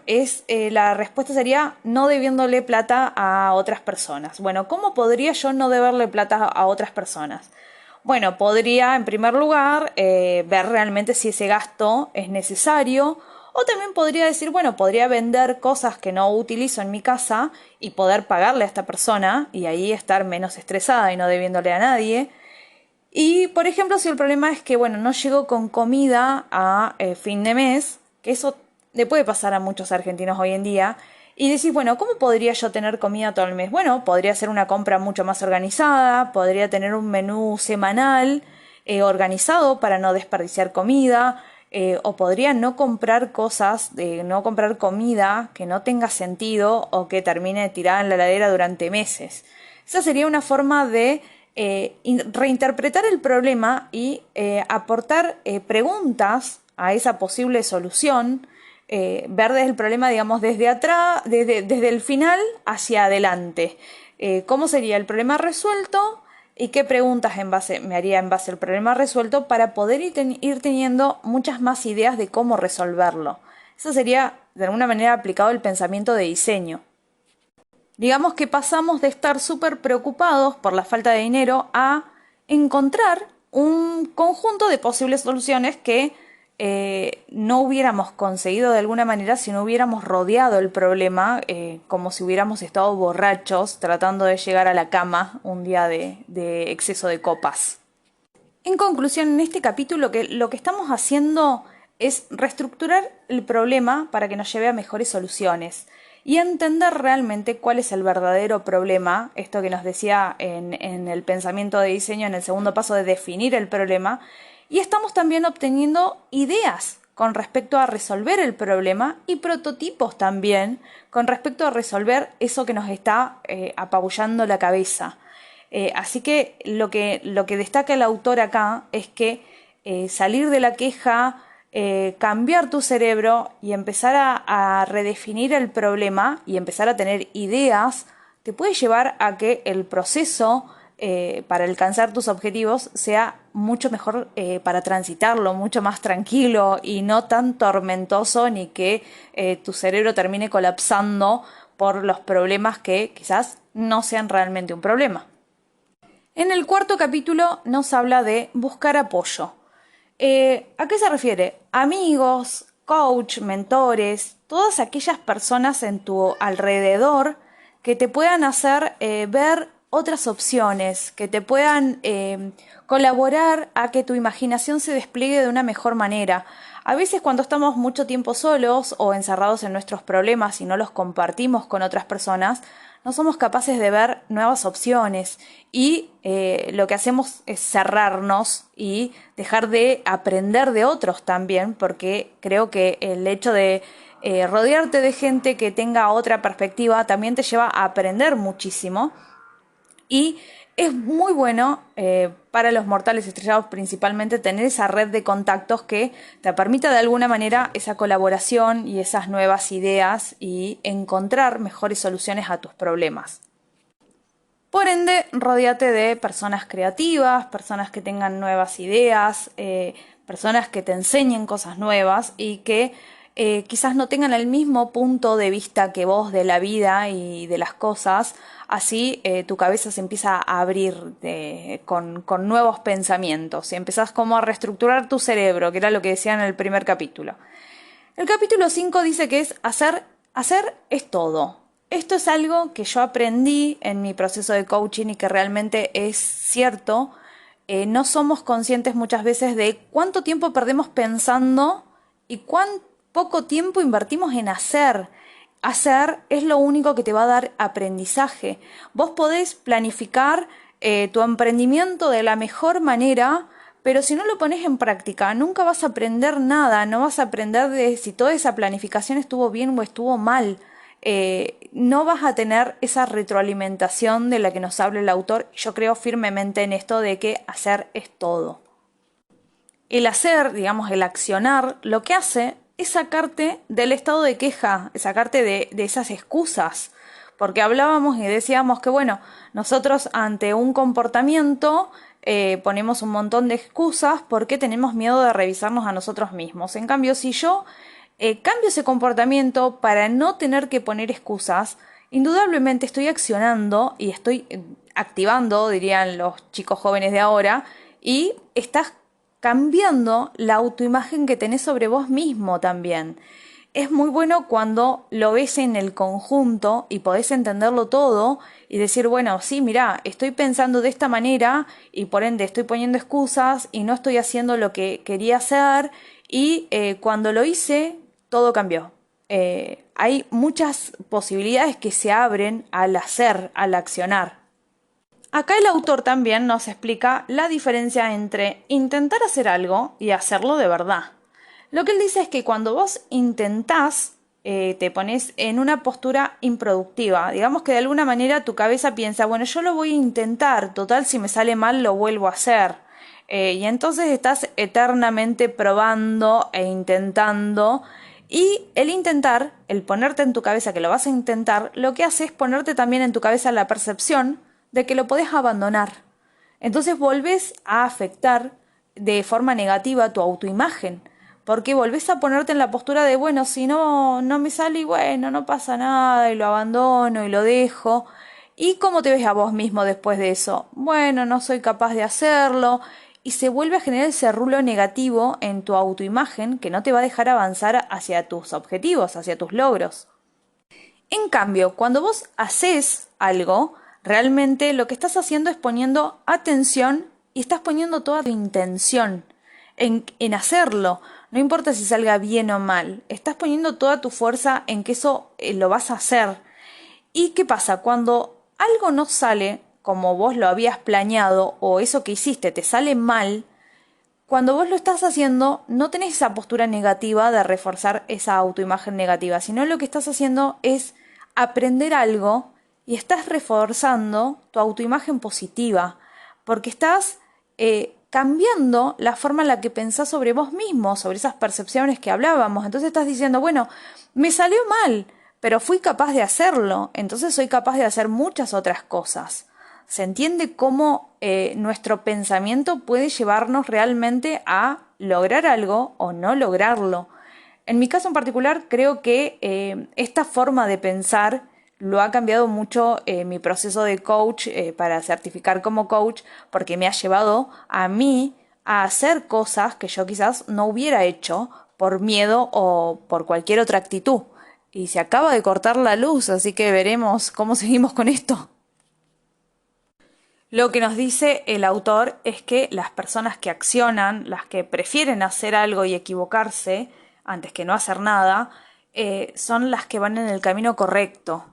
la respuesta sería no debiéndole plata a otras personas. Bueno, ¿cómo podría yo no deberle plata a otras personas? Bueno, podría, en primer lugar, ver realmente si ese gasto es necesario. O también podría decir, bueno, podría vender cosas que no utilizo en mi casa y poder pagarle a esta persona y ahí estar menos estresada y no debiéndole a nadie. Y, por ejemplo, si el problema es que, bueno, no llego con comida a fin de mes, que eso le puede pasar a muchos argentinos hoy en día, y decís, bueno, ¿cómo podría yo tener comida todo el mes? Bueno, podría hacer una compra mucho más organizada, podría tener un menú semanal organizado para no desperdiciar comida, o podría no comprar cosas, no comprar comida que no tenga sentido o que termine tirada en la heladera durante meses. Esa sería una forma de reinterpretar el problema y aportar preguntas a esa posible solución, ver desde el problema, digamos, desde atrás, desde el final hacia adelante. ¿Cómo sería el problema resuelto? ¿Y qué preguntas me haría en base al problema resuelto para poder ir teniendo muchas más ideas de cómo resolverlo? Eso sería, de alguna manera, aplicado el pensamiento de diseño. Digamos que pasamos de estar súper preocupados por la falta de dinero a encontrar un conjunto de posibles soluciones que no hubiéramos conseguido de alguna manera si no hubiéramos rodeado el problema como si hubiéramos estado borrachos tratando de llegar a la cama un día de exceso de copas. En conclusión, en este capítulo lo que estamos haciendo es reestructurar el problema para que nos lleve a mejores soluciones y entender realmente cuál es el verdadero problema, esto que nos decía en el pensamiento de diseño, en el segundo paso de definir el problema, y estamos también obteniendo ideas con respecto a resolver el problema y prototipos también con respecto a resolver eso que nos está apabullando la cabeza. Así que lo que destaca el autor acá es que salir de la queja cambiar tu cerebro y empezar a redefinir el problema y empezar a tener ideas, te puede llevar a que el proceso para alcanzar tus objetivos sea mucho mejor para transitarlo, mucho más tranquilo y no tan tormentoso ni que tu cerebro termine colapsando por los problemas que quizás no sean realmente un problema. En el cuarto capítulo nos habla de buscar apoyo. ¿A qué se refiere? Amigos, coach, mentores, todas aquellas personas en tu alrededor que te puedan hacer ver otras opciones, que te puedan colaborar a que tu imaginación se despliegue de una mejor manera. A veces cuando estamos mucho tiempo solos o encerrados en nuestros problemas y no los compartimos con otras personas, no somos capaces de ver nuevas opciones y lo que hacemos es cerrarnos y dejar de aprender de otros también, porque creo que el hecho de rodearte de gente que tenga otra perspectiva también te lleva a aprender muchísimo. Y es muy bueno para los mortales estrellados principalmente tener esa red de contactos que te permita de alguna manera esa colaboración y esas nuevas ideas y encontrar mejores soluciones a tus problemas. Por ende, rodéate de personas creativas, personas que tengan nuevas ideas, personas que te enseñen cosas nuevas y que quizás no tengan el mismo punto de vista que vos de la vida y de las cosas. Así tu cabeza se empieza a abrir con nuevos pensamientos y empezás como a reestructurar tu cerebro, que era lo que decía en el primer capítulo. El capítulo 5 dice que es hacer es todo. Esto es algo que yo aprendí en mi proceso de coaching y que realmente es cierto. No somos conscientes muchas veces de cuánto tiempo perdemos pensando y cuán poco tiempo invertimos en hacer. Hacer es lo único que te va a dar aprendizaje. Vos podés planificar tu emprendimiento de la mejor manera, pero si no lo pones en práctica, nunca vas a aprender nada, no vas a aprender de si toda esa planificación estuvo bien o estuvo mal. No vas a tener esa retroalimentación de la que nos habla el autor. Yo creo firmemente en esto de que hacer es todo. El hacer, digamos, el accionar, lo que hace es sacarte del estado de queja, es sacarte de esas excusas. Porque hablábamos y decíamos que, bueno, nosotros ante un comportamiento ponemos un montón de excusas porque tenemos miedo de revisarnos a nosotros mismos. En cambio, si yo cambio ese comportamiento para no tener que poner excusas, indudablemente estoy accionando y estoy activando, dirían los chicos jóvenes de ahora, y estás cambiando la autoimagen que tenés sobre vos mismo también. Es muy bueno cuando lo ves en el conjunto y podés entenderlo todo y decir, bueno, sí, mirá, estoy pensando de esta manera y por ende estoy poniendo excusas y no estoy haciendo lo que quería hacer y cuando lo hice, todo cambió. Hay muchas posibilidades que se abren al hacer, al accionar. Acá el autor también nos explica la diferencia entre intentar hacer algo y hacerlo de verdad. Lo que él dice es que cuando vos intentás, te pones en una postura improductiva. Digamos que de alguna manera tu cabeza piensa, bueno, yo lo voy a intentar, total, si me sale mal lo vuelvo a hacer. Y entonces estás eternamente probando e intentando. Y el intentar, el ponerte en tu cabeza que lo vas a intentar, lo que hace es ponerte también en tu cabeza la percepción de que lo podés abandonar. Entonces volvés a afectar de forma negativa tu autoimagen, porque volvés a ponerte en la postura de, bueno, si no me sale, y bueno, no pasa nada, y lo abandono y lo dejo. ¿Y cómo te ves a vos mismo después de eso? Bueno, no soy capaz de hacerlo, y se vuelve a generar ese rulo negativo en tu autoimagen que no te va a dejar avanzar hacia tus objetivos, hacia tus logros. En cambio, cuando vos haces algo, realmente lo que estás haciendo es poniendo atención y estás poniendo toda tu intención en hacerlo. No importa si salga bien o mal, estás poniendo toda tu fuerza en que eso lo vas a hacer. ¿Y qué pasa? Cuando algo no sale como vos lo habías planeado o eso que hiciste te sale mal, cuando vos lo estás haciendo, no tenés esa postura negativa de reforzar esa autoimagen negativa, sino lo que estás haciendo es aprender algo y estás reforzando tu autoimagen positiva, porque estás cambiando la forma en la que pensás sobre vos mismo, sobre esas percepciones que hablábamos. Entonces estás diciendo, bueno, me salió mal, pero fui capaz de hacerlo, entonces soy capaz de hacer muchas otras cosas. Se entiende cómo nuestro pensamiento puede llevarnos realmente a lograr algo o no lograrlo. En mi caso en particular, creo que esta forma de pensar lo ha cambiado mucho mi proceso de coach para certificar como coach, porque me ha llevado a mí a hacer cosas que yo quizás no hubiera hecho por miedo o por cualquier otra actitud. Y se acaba de cortar la luz, así que veremos cómo seguimos con esto. Lo que nos dice el autor es que las personas que accionan, las que prefieren hacer algo y equivocarse antes que no hacer nada, son las que van en el camino correcto.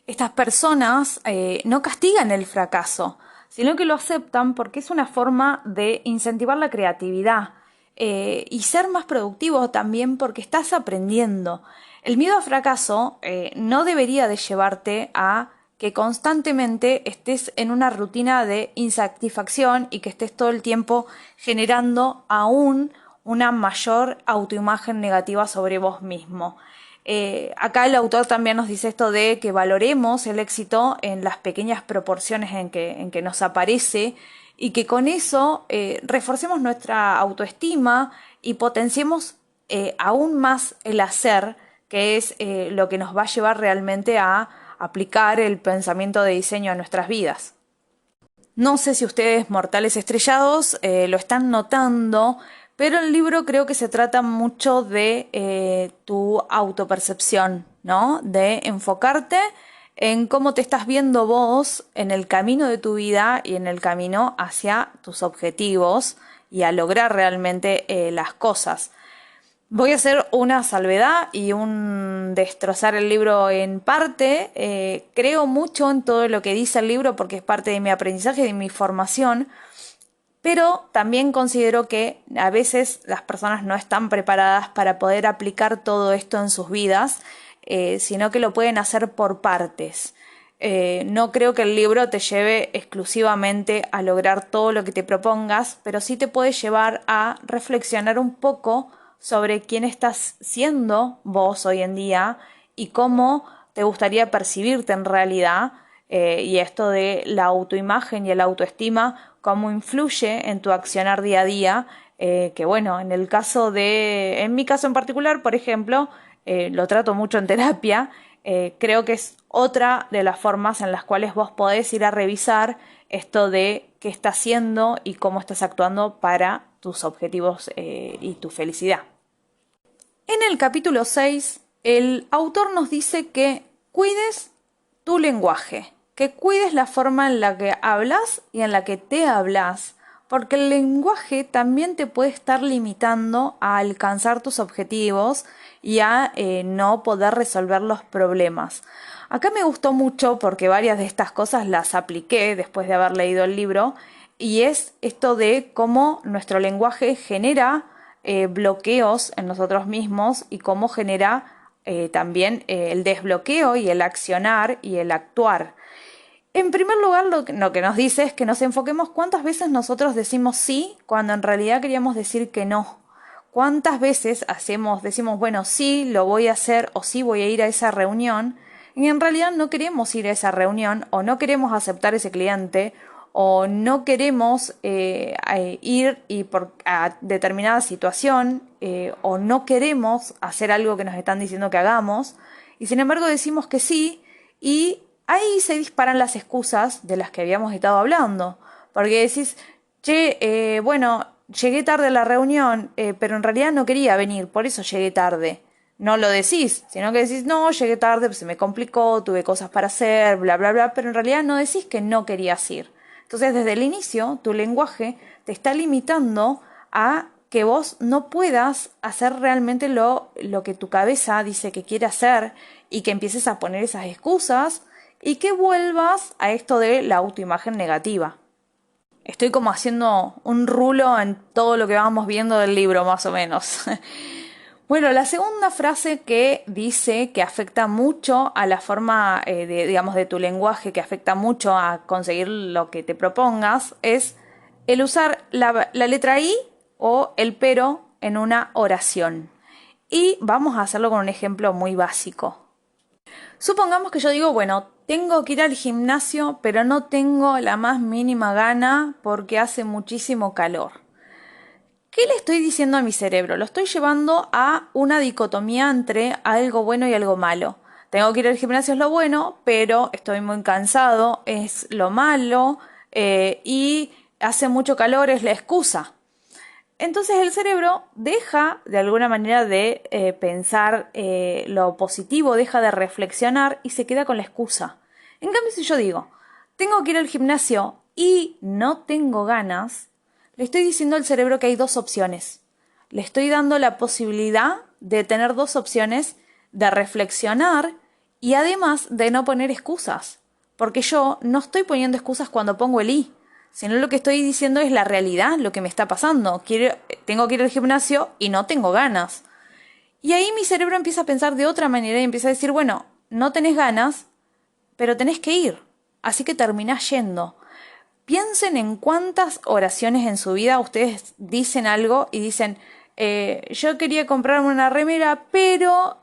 Estas personas no castigan el fracaso, sino que lo aceptan porque es una forma de incentivar la creatividad y ser más productivo también porque estás aprendiendo. El miedo al fracaso no debería de llevarte a que constantemente estés en una rutina de insatisfacción y que estés todo el tiempo generando aún una mayor autoimagen negativa sobre vos mismo. Acá el autor también nos dice esto de que valoremos el éxito en las pequeñas proporciones en que nos aparece y que con eso reforcemos nuestra autoestima y potenciemos aún más el hacer, que es lo que nos va a llevar realmente a aplicar el pensamiento de diseño a nuestras vidas. No sé si ustedes, mortales estrellados, lo están notando, pero el libro creo que se trata mucho de tu autopercepción, ¿no? De enfocarte en cómo te estás viendo vos en el camino de tu vida y en el camino hacia tus objetivos y a lograr realmente las cosas. Voy a hacer una salvedad y un destrozar el libro en parte. Creo mucho en todo lo que dice el libro porque es parte de mi aprendizaje y de mi formación, pero también considero que a veces las personas no están preparadas para poder aplicar todo esto en sus vidas, sino que lo pueden hacer por partes. No creo que el libro te lleve exclusivamente a lograr todo lo que te propongas, pero sí te puede llevar a reflexionar un poco sobre quién estás siendo vos hoy en día y cómo te gustaría percibirte en realidad, y esto de la autoimagen y el autoestima, cómo influye en tu accionar día a día, que bueno, en mi caso en particular, por ejemplo, lo trato mucho en terapia, creo que es otra de las formas en las cuales vos podés ir a revisar esto de qué estás haciendo y cómo estás actuando para tus objetivos y tu felicidad. En el capítulo 6, el autor nos dice que cuides tu lenguaje, que cuides la forma en la que hablas y en la que te hablas, porque el lenguaje también te puede estar limitando a alcanzar tus objetivos y a no poder resolver los problemas. Acá me gustó mucho porque varias de estas cosas las apliqué después de haber leído el libro, y es esto de cómo nuestro lenguaje genera bloqueos en nosotros mismos y cómo genera también el desbloqueo y el accionar y el actuar. En primer lugar, lo que nos dice es que nos enfoquemos cuántas veces nosotros decimos sí cuando en realidad queríamos decir que no. ¿Cuántas veces decimos, bueno, sí, lo voy a hacer o sí voy a ir a esa reunión, y en realidad no queremos ir a esa reunión o no queremos aceptar ese cliente o no queremos ir a determinada situación o no queremos hacer algo que nos están diciendo que hagamos, y sin embargo decimos que sí, y ahí se disparan las excusas de las que habíamos estado hablando, porque decís, che, bueno, llegué tarde a la reunión, pero en realidad no quería venir, por eso llegué tarde. No lo decís, sino que decís, no, llegué tarde, pues se me complicó, tuve cosas para hacer, bla, bla, bla, pero en realidad no decís que no querías ir. Entonces, desde el inicio, tu lenguaje te está limitando a que vos no puedas hacer realmente lo que tu cabeza dice que quiere hacer, y que empieces a poner esas excusas y que vuelvas a esto de la autoimagen negativa. Estoy como haciendo un rulo en todo lo que vamos viendo del libro, más o menos. Bueno, la segunda frase que dice que afecta mucho a la forma digamos, de tu lenguaje, que afecta mucho a conseguir lo que te propongas, es el usar la letra I o el pero en una oración. Y vamos a hacerlo con un ejemplo muy básico. Supongamos que yo digo, bueno, tengo que ir al gimnasio, pero no tengo la más mínima gana porque hace muchísimo calor. ¿Qué le estoy diciendo a mi cerebro? Lo estoy llevando a una dicotomía entre algo bueno y algo malo. Tengo que ir al gimnasio es lo bueno, pero estoy muy cansado, es lo malo, y hace mucho calor es la excusa. Entonces el cerebro deja de alguna manera de pensar lo positivo, deja de reflexionar y se queda con la excusa. En cambio, si yo digo, tengo que ir al gimnasio y no tengo ganas, le estoy diciendo al cerebro que hay dos opciones. Le estoy dando la posibilidad de tener dos opciones, de reflexionar y además de no poner excusas. Porque yo no estoy poniendo excusas cuando pongo el i, sino lo que estoy diciendo es la realidad, lo que me está pasando. Tengo que ir al gimnasio y no tengo ganas. Y ahí mi cerebro empieza a pensar de otra manera y empieza a decir, bueno, no tenés ganas, pero tenés que ir. Así que terminás yendo. Piensen en cuántas oraciones en su vida ustedes dicen algo y dicen, yo quería comprarme una remera, pero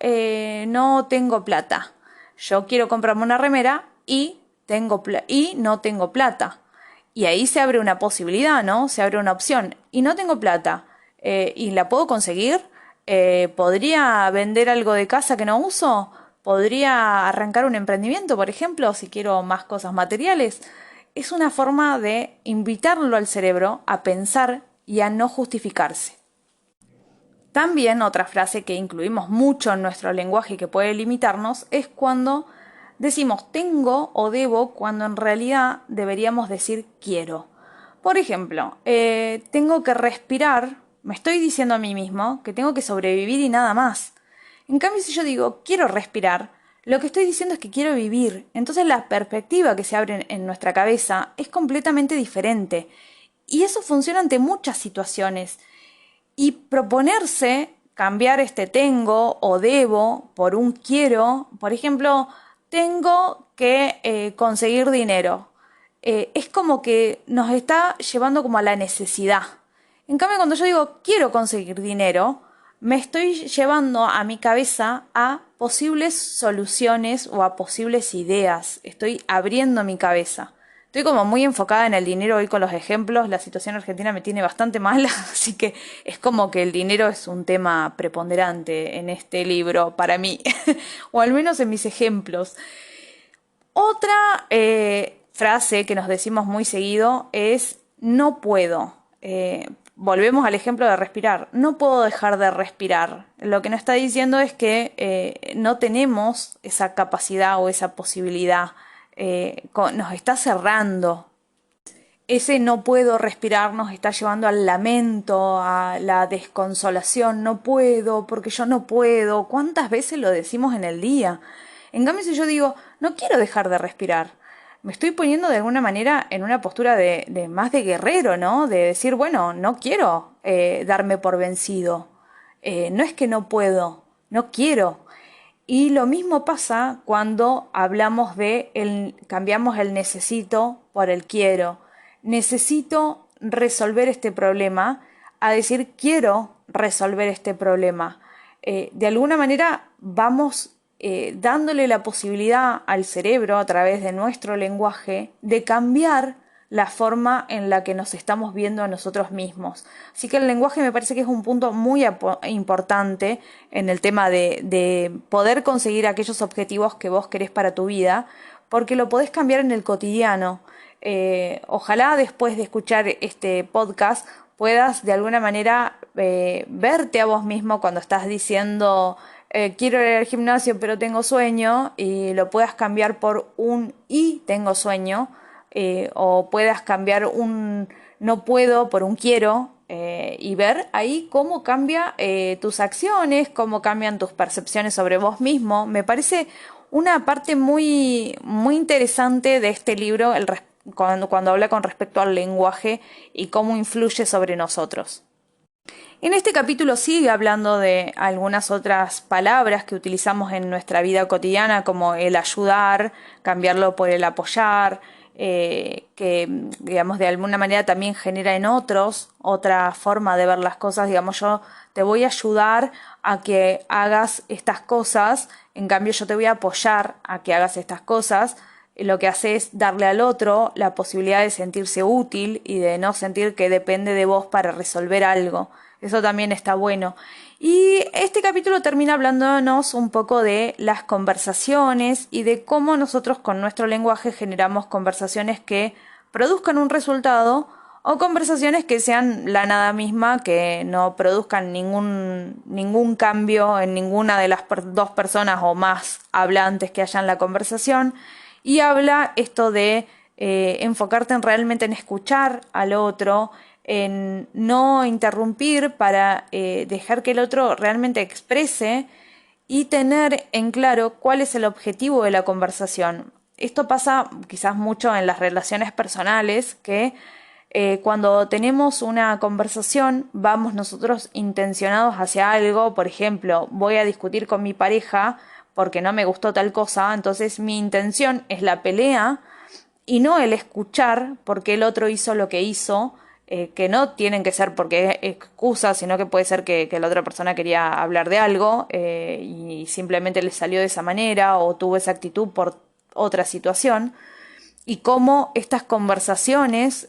no tengo plata. Yo quiero comprarme una remera y no tengo plata. Y ahí se abre una posibilidad, ¿no? Se abre una opción. Y no tengo plata. ¿Y la puedo conseguir? ¿Podría vender algo de casa que no uso? ¿Podría arrancar un emprendimiento, por ejemplo, si quiero más cosas materiales? Es una forma de invitarlo al cerebro a pensar y a no justificarse. También otra frase que incluimos mucho en nuestro lenguaje y que puede limitarnos es cuando decimos tengo o debo cuando en realidad deberíamos decir quiero. Por ejemplo, tengo que respirar, me estoy diciendo a mí mismo que tengo que sobrevivir y nada más. En cambio, si yo digo quiero respirar, lo que estoy diciendo es que quiero vivir. Entonces la perspectiva que se abre en nuestra cabeza es completamente diferente. Y eso funciona ante muchas situaciones. Y proponerse cambiar este tengo o debo por un quiero, por ejemplo, tengo que conseguir dinero. Es como que nos está llevando como a la necesidad. En cambio, cuando yo digo quiero conseguir dinero, me estoy llevando a mi cabeza a posibles soluciones o a posibles ideas. Estoy abriendo mi cabeza. Estoy como muy enfocada en el dinero hoy con los ejemplos. La situación argentina me tiene bastante mala, así que es como que el dinero es un tema preponderante en este libro para mí, o al menos en mis ejemplos. Otra frase que nos decimos muy seguido es no puedo. Volvemos al ejemplo de respirar. No puedo dejar de respirar. Lo que nos está diciendo es que no tenemos esa capacidad o esa posibilidad. Nos está cerrando. Ese no puedo respirar nos está llevando al lamento, a la desconsolación. No puedo, porque yo no puedo. ¿Cuántas veces lo decimos en el día? En cambio, si yo digo, no quiero dejar de respirar, me estoy poniendo de alguna manera en una postura de más de guerrero, ¿no? De decir, bueno, no quiero darme por vencido. No es que no puedo, no quiero. Y lo mismo pasa cuando hablamos cambiamos el necesito por el quiero. Necesito resolver este problema a decir quiero resolver este problema. De alguna manera vamos dándole la posibilidad al cerebro a través de nuestro lenguaje de cambiar la forma en la que nos estamos viendo a nosotros mismos. Así que el lenguaje me parece que es un punto muy importante en el tema de poder conseguir aquellos objetivos que vos querés para tu vida, porque lo podés cambiar en el cotidiano. Ojalá después de escuchar este podcast puedas de alguna manera verte a vos mismo cuando estás diciendo quiero ir al gimnasio pero tengo sueño, y lo puedas cambiar por un y tengo sueño, o puedas cambiar un no puedo por un quiero, y ver ahí cómo cambia tus acciones, cómo cambian tus percepciones sobre vos mismo. Me parece una parte muy, muy interesante de este libro cuando habla con respecto al lenguaje y cómo influye sobre nosotros. En este capítulo sigue hablando de algunas otras palabras que utilizamos en nuestra vida cotidiana, como el ayudar, cambiarlo por el apoyar, que, digamos, de alguna manera también genera en otros otra forma de ver las cosas. Digamos, yo te voy a ayudar a que hagas estas cosas, en cambio yo te voy a apoyar a que hagas estas cosas. Lo que hace es darle al otro la posibilidad de sentirse útil y de no sentir que depende de vos para resolver algo. Eso también está bueno. Y este capítulo termina hablándonos un poco de las conversaciones y de cómo nosotros con nuestro lenguaje generamos conversaciones que produzcan un resultado o conversaciones que sean la nada misma, que no produzcan ningún cambio en ninguna de las dos personas o más hablantes que haya en la conversación. Y habla esto de enfocarte realmente en escuchar al otro, en no interrumpir para dejar que el otro realmente exprese y tener en claro cuál es el objetivo de la conversación. Esto pasa quizás mucho en las relaciones personales, que cuando tenemos una conversación vamos nosotros intencionados hacia algo. Por ejemplo, voy a discutir con mi pareja porque no me gustó tal cosa, entonces mi intención es la pelea y no el escuchar porque el otro hizo lo que hizo, que no tienen que ser porque es excusa, sino que puede ser que la otra persona quería hablar de algo y simplemente le salió de esa manera o tuvo esa actitud por otra situación. Y cómo estas conversaciones,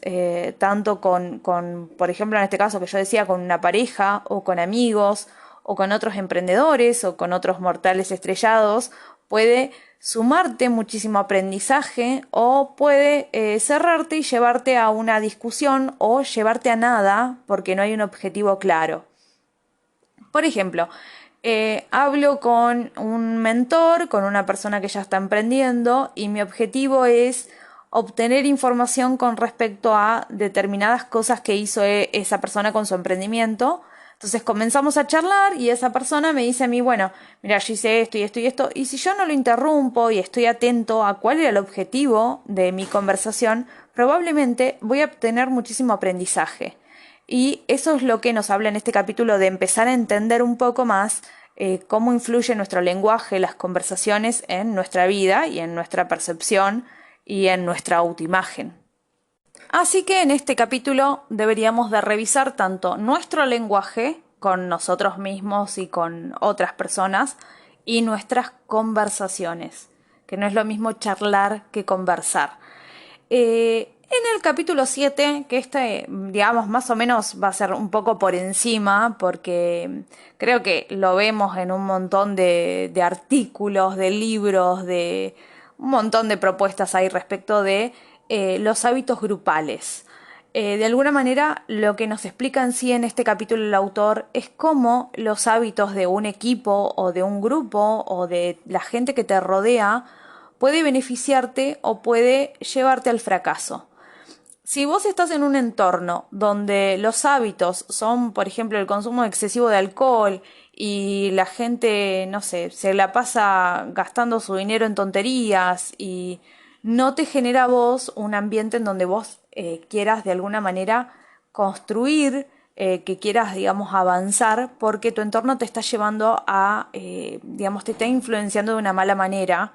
tanto por ejemplo, en este caso que yo decía, con una pareja o con amigos o con otros emprendedores o con otros mortales estrellados, puede sumarte muchísimo aprendizaje o puede cerrarte y llevarte a una discusión o llevarte a nada porque no hay un objetivo claro. Por ejemplo, hablo con un mentor, con una persona que ya está emprendiendo y mi objetivo es obtener información con respecto a determinadas cosas que hizo esa persona con su emprendimiento. Entonces comenzamos a charlar y esa persona me dice a mí, bueno, mira, yo hice esto y esto y esto, y si yo no lo interrumpo y estoy atento a cuál era el objetivo de mi conversación, probablemente voy a obtener muchísimo aprendizaje. Y eso es lo que nos habla en este capítulo, de empezar a entender un poco más cómo influye nuestro lenguaje, las conversaciones en nuestra vida y en nuestra percepción y en nuestra autoimagen. Así que en este capítulo deberíamos de revisar tanto nuestro lenguaje con nosotros mismos y con otras personas y nuestras conversaciones, que no es lo mismo charlar que conversar. En el capítulo 7, que digamos, más o menos va a ser un poco por encima, porque creo que lo vemos en un montón de artículos, de libros, de un montón de propuestas ahí respecto de los hábitos grupales. De alguna manera, lo que nos explica en sí en este capítulo el autor es cómo los hábitos de un equipo o de un grupo o de la gente que te rodea puede beneficiarte o puede llevarte al fracaso. Si vos estás en un entorno donde los hábitos son, por ejemplo, el consumo excesivo de alcohol y la gente, no sé, se la pasa gastando su dinero en tonterías y no te genera a vos un ambiente en donde vos quieras de alguna manera construir, que quieras, digamos, avanzar, porque tu entorno te está llevando a, digamos, te está influenciando de una mala manera.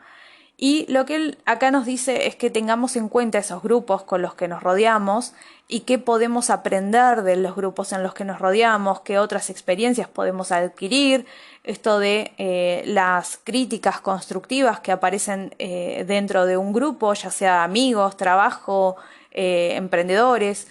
Y lo que él acá nos dice es que tengamos en cuenta esos grupos con los que nos rodeamos y qué podemos aprender de los grupos en los que nos rodeamos, qué otras experiencias podemos adquirir, esto de las críticas constructivas que aparecen dentro de un grupo, ya sea amigos, trabajo, emprendedores.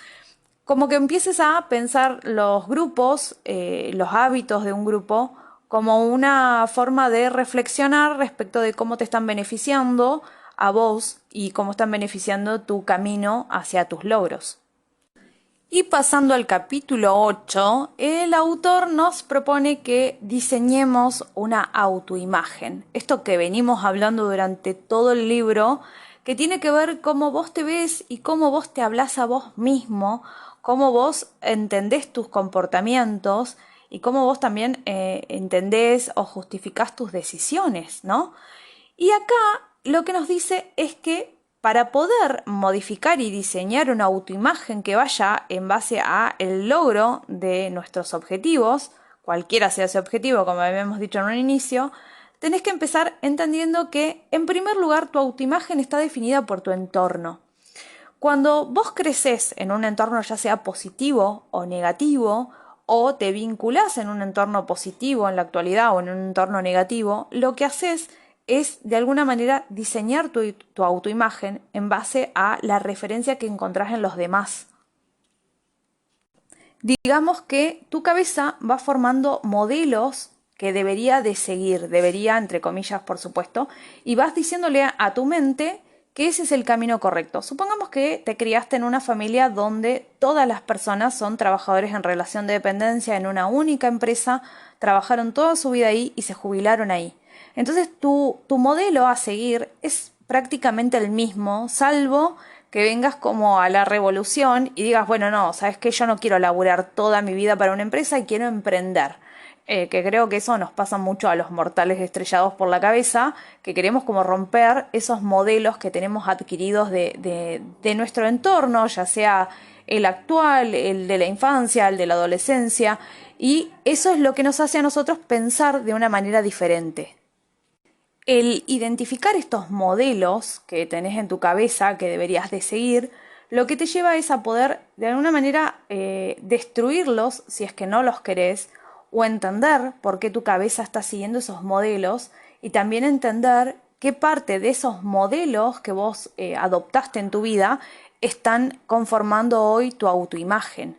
Como que empieces a pensar los grupos, los hábitos de un grupo, como una forma de reflexionar respecto de cómo te están beneficiando a vos y cómo están beneficiando tu camino hacia tus logros. Y pasando al capítulo 8, el autor nos propone que diseñemos una autoimagen. Esto que venimos hablando durante todo el libro, que tiene que ver cómo vos te ves y cómo vos te hablás a vos mismo, cómo vos entendés tus comportamientos y cómo vos también entendés o justificás tus decisiones, ¿no? Y acá lo que nos dice es que para poder modificar y diseñar una autoimagen que vaya en base a el logro de nuestros objetivos, cualquiera sea ese objetivo, como habíamos dicho en un inicio, tenés que empezar entendiendo que, en primer lugar, tu autoimagen está definida por tu entorno. Cuando vos creces en un entorno ya sea positivo o negativo, o te vinculás en un entorno positivo en la actualidad o en un entorno negativo, lo que haces es de alguna manera diseñar tu autoimagen en base a la referencia que encontrás en los demás. Digamos que tu cabeza va formando modelos que debería de seguir, debería, entre comillas, por supuesto, y vas diciéndole a tu mente que ese es el camino correcto. Supongamos que te criaste en una familia donde todas las personas son trabajadores en relación de dependencia en una única empresa, trabajaron toda su vida ahí y se jubilaron ahí. Entonces tu modelo a seguir es prácticamente el mismo, salvo que vengas como a la revolución y digas, bueno, no, sabes que yo no quiero laburar toda mi vida para una empresa y quiero emprender. Que creo que eso nos pasa mucho a los mortales estrellados por la cabeza, que queremos como romper esos modelos que tenemos adquiridos de nuestro entorno, ya sea el actual, el de la infancia, el de la adolescencia, y eso es lo que nos hace a nosotros pensar de una manera diferente. El identificar estos modelos que tenés en tu cabeza que deberías de seguir, lo que te lleva es a poder de alguna manera destruirlos si es que no los querés, o entender por qué tu cabeza está siguiendo esos modelos y también entender qué parte de esos modelos que vos adoptaste en tu vida están conformando hoy tu autoimagen.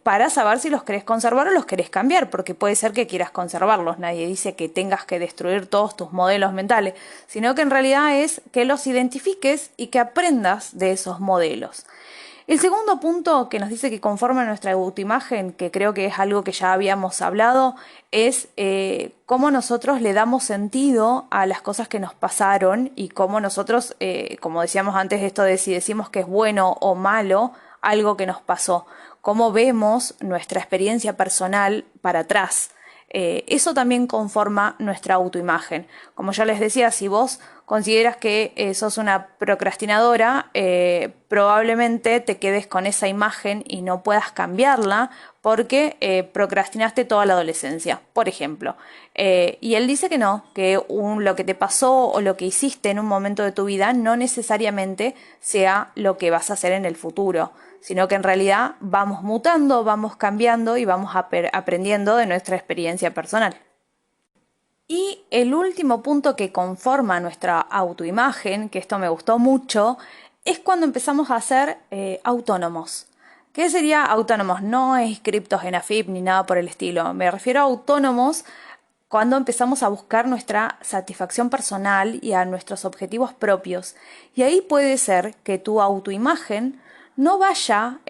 Para saber si los querés conservar o los querés cambiar, porque puede ser que quieras conservarlos, nadie dice que tengas que destruir todos tus modelos mentales, sino que en realidad es que los identifiques y que aprendas de esos modelos. El segundo punto que nos dice que conforma nuestra autoimagen, que creo que es algo que ya habíamos hablado, es cómo nosotros le damos sentido a las cosas que nos pasaron y cómo nosotros, como decíamos antes, esto de si decimos que es bueno o malo algo que nos pasó, cómo vemos nuestra experiencia personal para atrás. Eso también conforma nuestra autoimagen. Como ya les decía, si vos consideras que sos una procrastinadora, probablemente te quedes con esa imagen y no puedas cambiarla porque procrastinaste toda la adolescencia, por ejemplo. Y él dice que no, que lo que te pasó o lo que hiciste en un momento de tu vida no necesariamente sea lo que vas a hacer en el futuro, sino que en realidad vamos mutando, vamos cambiando y vamos aprendiendo de nuestra experiencia personal. Y el último punto que conforma nuestra autoimagen, que esto me gustó mucho, es cuando empezamos a ser autónomos. ¿Qué sería autónomos? No inscriptos en AFIP ni nada por el estilo. Me refiero a autónomos cuando empezamos a buscar nuestra satisfacción personal y a nuestros objetivos propios. Y ahí puede ser que tu autoimagen no vaya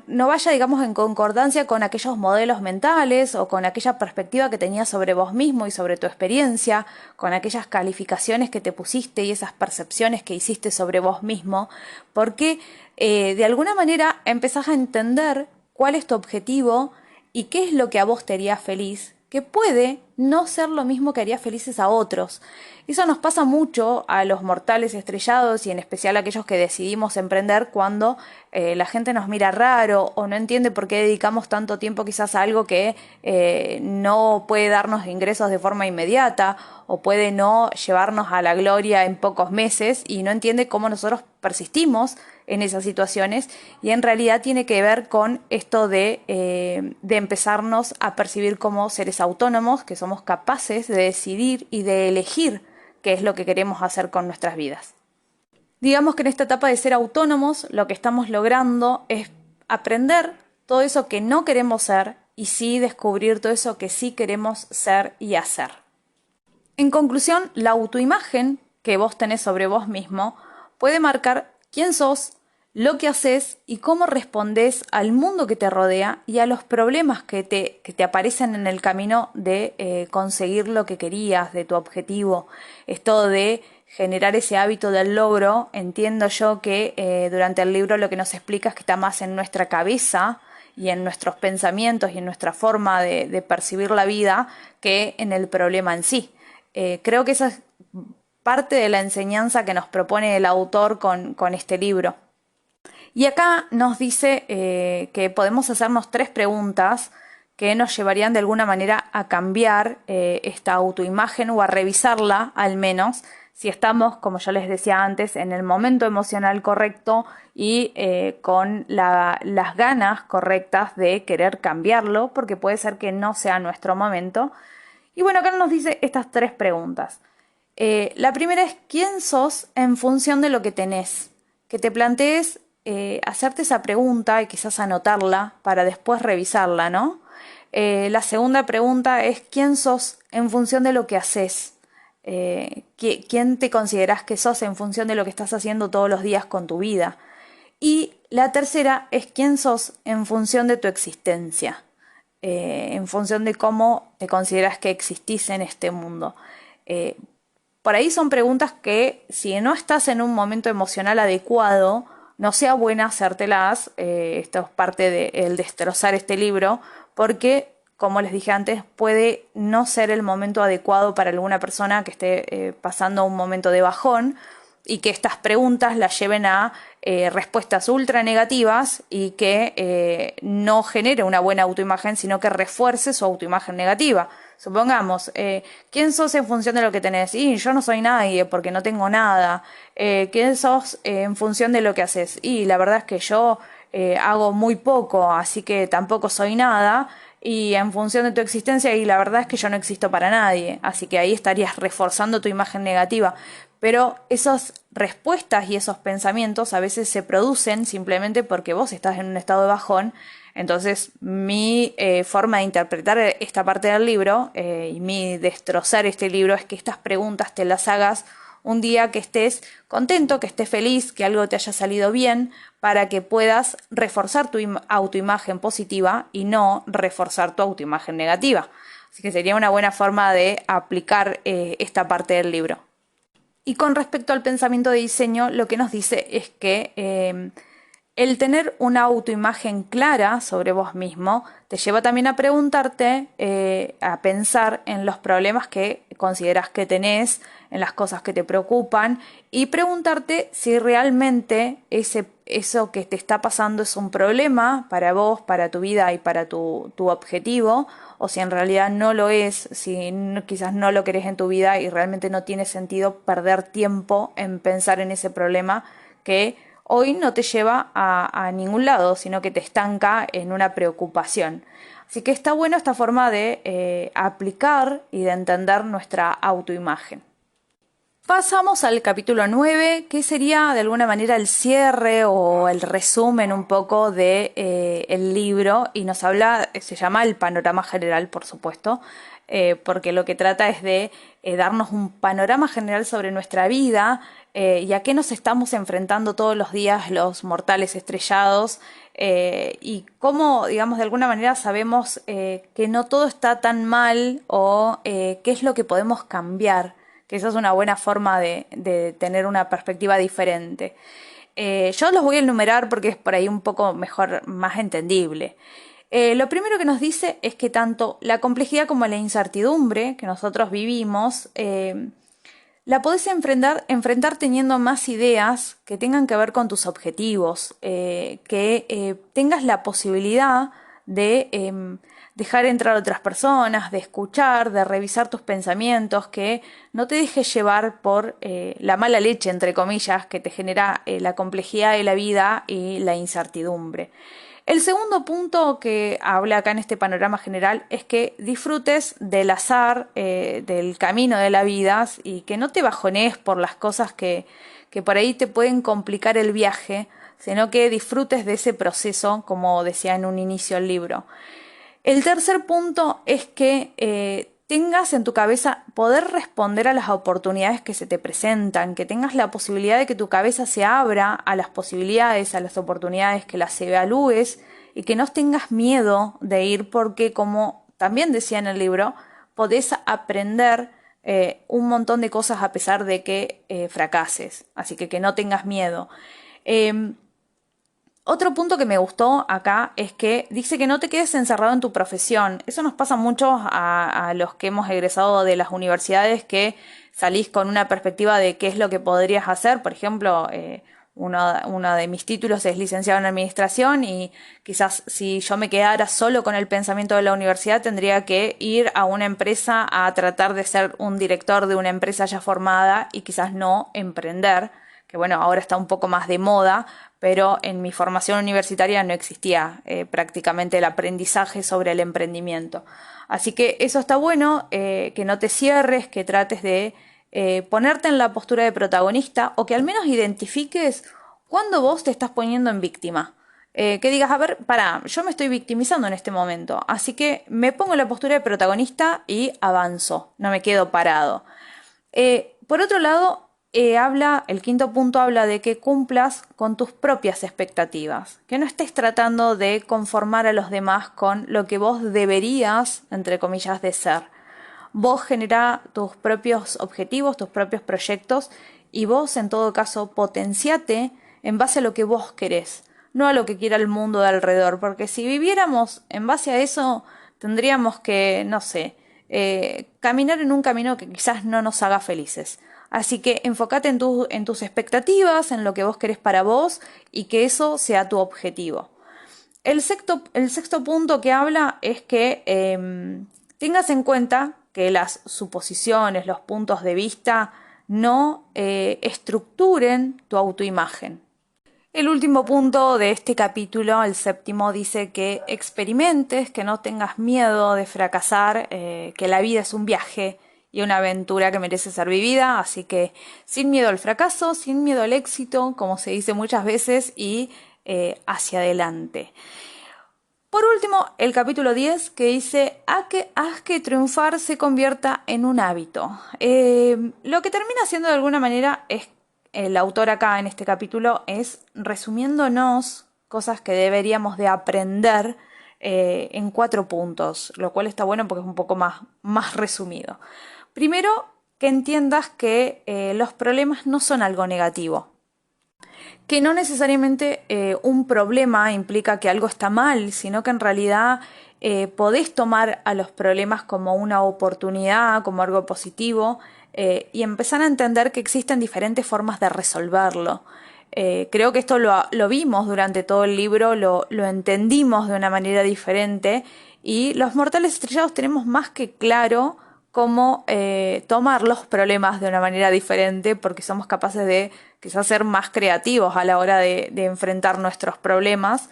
no vaya, digamos, en concordancia con aquellos modelos mentales o con aquella perspectiva que tenías sobre vos mismo y sobre tu experiencia, con aquellas calificaciones que te pusiste y esas percepciones que hiciste sobre vos mismo, porque de alguna manera empezás a entender cuál es tu objetivo y qué es lo que a vos te haría feliz, que puede no ser lo mismo que haría felices a otros. Eso nos pasa mucho a los mortales estrellados y en especial a aquellos que decidimos emprender cuando la gente nos mira raro o no entiende por qué dedicamos tanto tiempo quizás a algo que no puede darnos ingresos de forma inmediata o puede no llevarnos a la gloria en pocos meses y no entiende cómo nosotros persistimos en esas situaciones y en realidad tiene que ver con esto de empezarnos a percibir como seres autónomos, que somos capaces de decidir y de elegir qué es lo que queremos hacer con nuestras vidas. Digamos que en esta etapa de ser autónomos lo que estamos logrando es aprender todo eso que no queremos ser y sí descubrir todo eso que sí queremos ser y hacer. En conclusión, la autoimagen que vos tenés sobre vos mismo puede marcar quién sos, lo que haces y cómo respondés al mundo que te rodea y a los problemas que te aparecen en el camino de conseguir lo que querías, de tu objetivo. Esto de generar ese hábito del logro, entiendo yo que durante el libro lo que nos explica es que está más en nuestra cabeza y en nuestros pensamientos y en nuestra forma de percibir la vida que en el problema en sí. Creo que esa es parte de la enseñanza que nos propone el autor con este libro. Y acá nos dice que podemos hacernos 3 preguntas que nos llevarían de alguna manera a cambiar esta autoimagen o a revisarla al menos si estamos, como yo les decía antes, en el momento emocional correcto y con las ganas correctas de querer cambiarlo, porque puede ser que no sea nuestro momento. Y bueno, acá nos dice estas 3 preguntas. La primera es, ¿quién sos en función de lo que tenés? Que te plantees hacerte esa pregunta y quizás anotarla para después revisarla, ¿no? La segunda pregunta es, ¿quién sos en función de lo que haces? ¿Quién te considerás que sos en función de lo que estás haciendo todos los días con tu vida? Y la tercera es, ¿quién sos en función de tu existencia? En función de cómo te consideras que existís en este mundo. Por ahí son preguntas que, si no estás en un momento emocional adecuado, no sea buena hacértelas. Esto es parte del destrozar este libro, porque, como les dije antes, puede no ser el momento adecuado para alguna persona que esté pasando un momento de bajón, y que estas preguntas las lleven a respuestas ultra negativas y que no genere una buena autoimagen, sino que refuerce su autoimagen negativa. Supongamos, ¿quién sos en función de lo que tenés? Y yo no soy nadie porque no tengo nada. ¿Quién sos en función de lo que haces? Y la verdad es que yo hago muy poco, así que tampoco soy nada. Y en función de tu existencia, y la verdad es que yo no existo para nadie, así que ahí estarías reforzando tu imagen negativa. Pero esas respuestas y esos pensamientos a veces se producen simplemente porque vos estás en un estado de bajón. Entonces mi forma de interpretar esta parte del libro y mi destrozar este libro es que estas preguntas te las hagas un día que estés contento, que estés feliz, que algo te haya salido bien, para que puedas reforzar tu autoimagen positiva y no reforzar tu autoimagen negativa. Así que sería una buena forma de aplicar esta parte del libro. Y con respecto al pensamiento de diseño, lo que nos dice es que el tener una autoimagen clara sobre vos mismo te lleva también a preguntarte, a pensar en los problemas que consideras que tenés, en las cosas que te preocupan, y preguntarte si realmente eso que te está pasando es un problema para vos, para tu vida y para tu objetivo, o si en realidad no lo es, si quizás no lo querés en tu vida y realmente no tiene sentido perder tiempo en pensar en ese problema que hoy no te lleva a ningún lado, sino que te estanca en una preocupación. Así que está bueno esta forma de aplicar y de entender nuestra autoimagen. Pasamos al capítulo 9, que sería de alguna manera el cierre o el resumen un poco de el libro, y nos habla, se llama El panorama general, por supuesto, porque lo que trata es de darnos un panorama general sobre nuestra vida y a qué nos estamos enfrentando todos los días los mortales estrellados, y cómo, digamos, de alguna manera sabemos que no todo está tan mal, o qué es lo que podemos cambiar, que esa es una buena forma de tener una perspectiva diferente. Yo los voy a enumerar porque es por ahí un poco mejor, más entendible. Lo primero que nos dice es que tanto la complejidad como la incertidumbre que nosotros vivimos la podés enfrentar teniendo más ideas que tengan que ver con tus objetivos, que tengas la posibilidad de dejar entrar a otras personas, de escuchar, de revisar tus pensamientos, que no te dejes llevar por la mala leche, entre comillas, que te genera la complejidad de la vida y la incertidumbre. El segundo punto que habla acá en este panorama general es que disfrutes del azar, del camino de la vida, y que no te bajonees por las cosas que por ahí te pueden complicar el viaje, sino que disfrutes de ese proceso, como decía en un inicio el libro. El tercer punto es que tengas en tu cabeza poder responder a las oportunidades que se te presentan, que tengas la posibilidad de que tu cabeza se abra a las posibilidades, a las oportunidades, que las evalúes y que no tengas miedo de ir, porque, como también decía en el libro, podés aprender un montón de cosas a pesar de que fracases, así que no tengas miedo. Otro punto que me gustó acá es que dice que no te quedes encerrado en tu profesión. Eso nos pasa mucho a los que hemos egresado de las universidades, que salís con una perspectiva de qué es lo que podrías hacer. Por ejemplo, uno de mis títulos es licenciado en administración y quizás si yo me quedara solo con el pensamiento de la universidad tendría que ir a una empresa a tratar de ser un director de una empresa ya formada y quizás no emprender, que bueno, ahora está un poco más de moda, pero en mi formación universitaria no existía prácticamente el aprendizaje sobre el emprendimiento. Así que eso está bueno, que no te cierres, que trates de ponerte en la postura de protagonista o que al menos identifiques cuando vos te estás poniendo en víctima. Que digas, a ver, pará, yo me estoy victimizando en este momento, así que me pongo en la postura de protagonista y avanzo, no me quedo parado. Por otro lado, el quinto punto habla de que cumplas con tus propias expectativas, que no estés tratando de conformar a los demás con lo que vos deberías, entre comillas, de ser. Vos generá tus propios objetivos, tus propios proyectos y vos en todo caso potenciate en base a lo que vos querés, no a lo que quiera el mundo de alrededor, porque si viviéramos en base a eso tendríamos que, no sé, caminar en un camino que quizás no nos haga felices. Así que enfócate en tus expectativas, en lo que vos querés para vos y que eso sea tu objetivo. El sexto punto que habla es que tengas en cuenta que las suposiciones, los puntos de vista no estructuren tu autoimagen. El último punto de este capítulo, el séptimo, dice que experimentes, que no tengas miedo de fracasar, que la vida es un viaje y una aventura que merece ser vivida, así que sin miedo al fracaso, sin miedo al éxito, como se dice muchas veces, y hacia adelante. Por último, el capítulo 10 que dice, haz que triunfar se convierta en un hábito. Lo que termina siendo de alguna manera es, el autor acá en este capítulo es resumiéndonos cosas que deberíamos de aprender en 4 puntos, lo cual está bueno porque es un poco más resumido. Primero, que entiendas que los problemas no son algo negativo. Que no necesariamente un problema implica que algo está mal, sino que en realidad podés tomar a los problemas como una oportunidad, como algo positivo, y empezar a entender que existen diferentes formas de resolverlo. Creo que esto lo vimos durante todo el libro, lo entendimos de una manera diferente, y los mortales estrellados tenemos más que claro cómo tomar los problemas de una manera diferente porque somos capaces de quizás ser más creativos a la hora de enfrentar nuestros problemas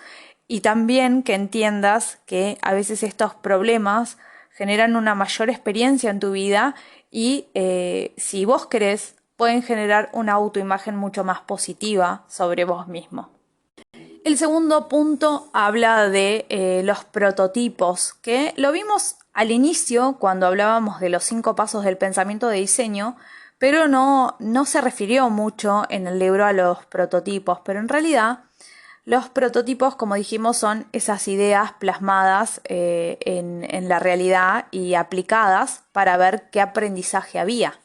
y también que entiendas que a veces estos problemas generan una mayor experiencia en tu vida y si vos querés pueden generar una autoimagen mucho más positiva sobre vos mismo. El segundo punto habla de los prototipos, que lo vimos al inicio cuando hablábamos de los 5 pasos del pensamiento de diseño, pero no se refirió mucho en el libro a los prototipos, pero en realidad los prototipos, como dijimos, son esas ideas plasmadas en la realidad y aplicadas para ver qué aprendizaje había.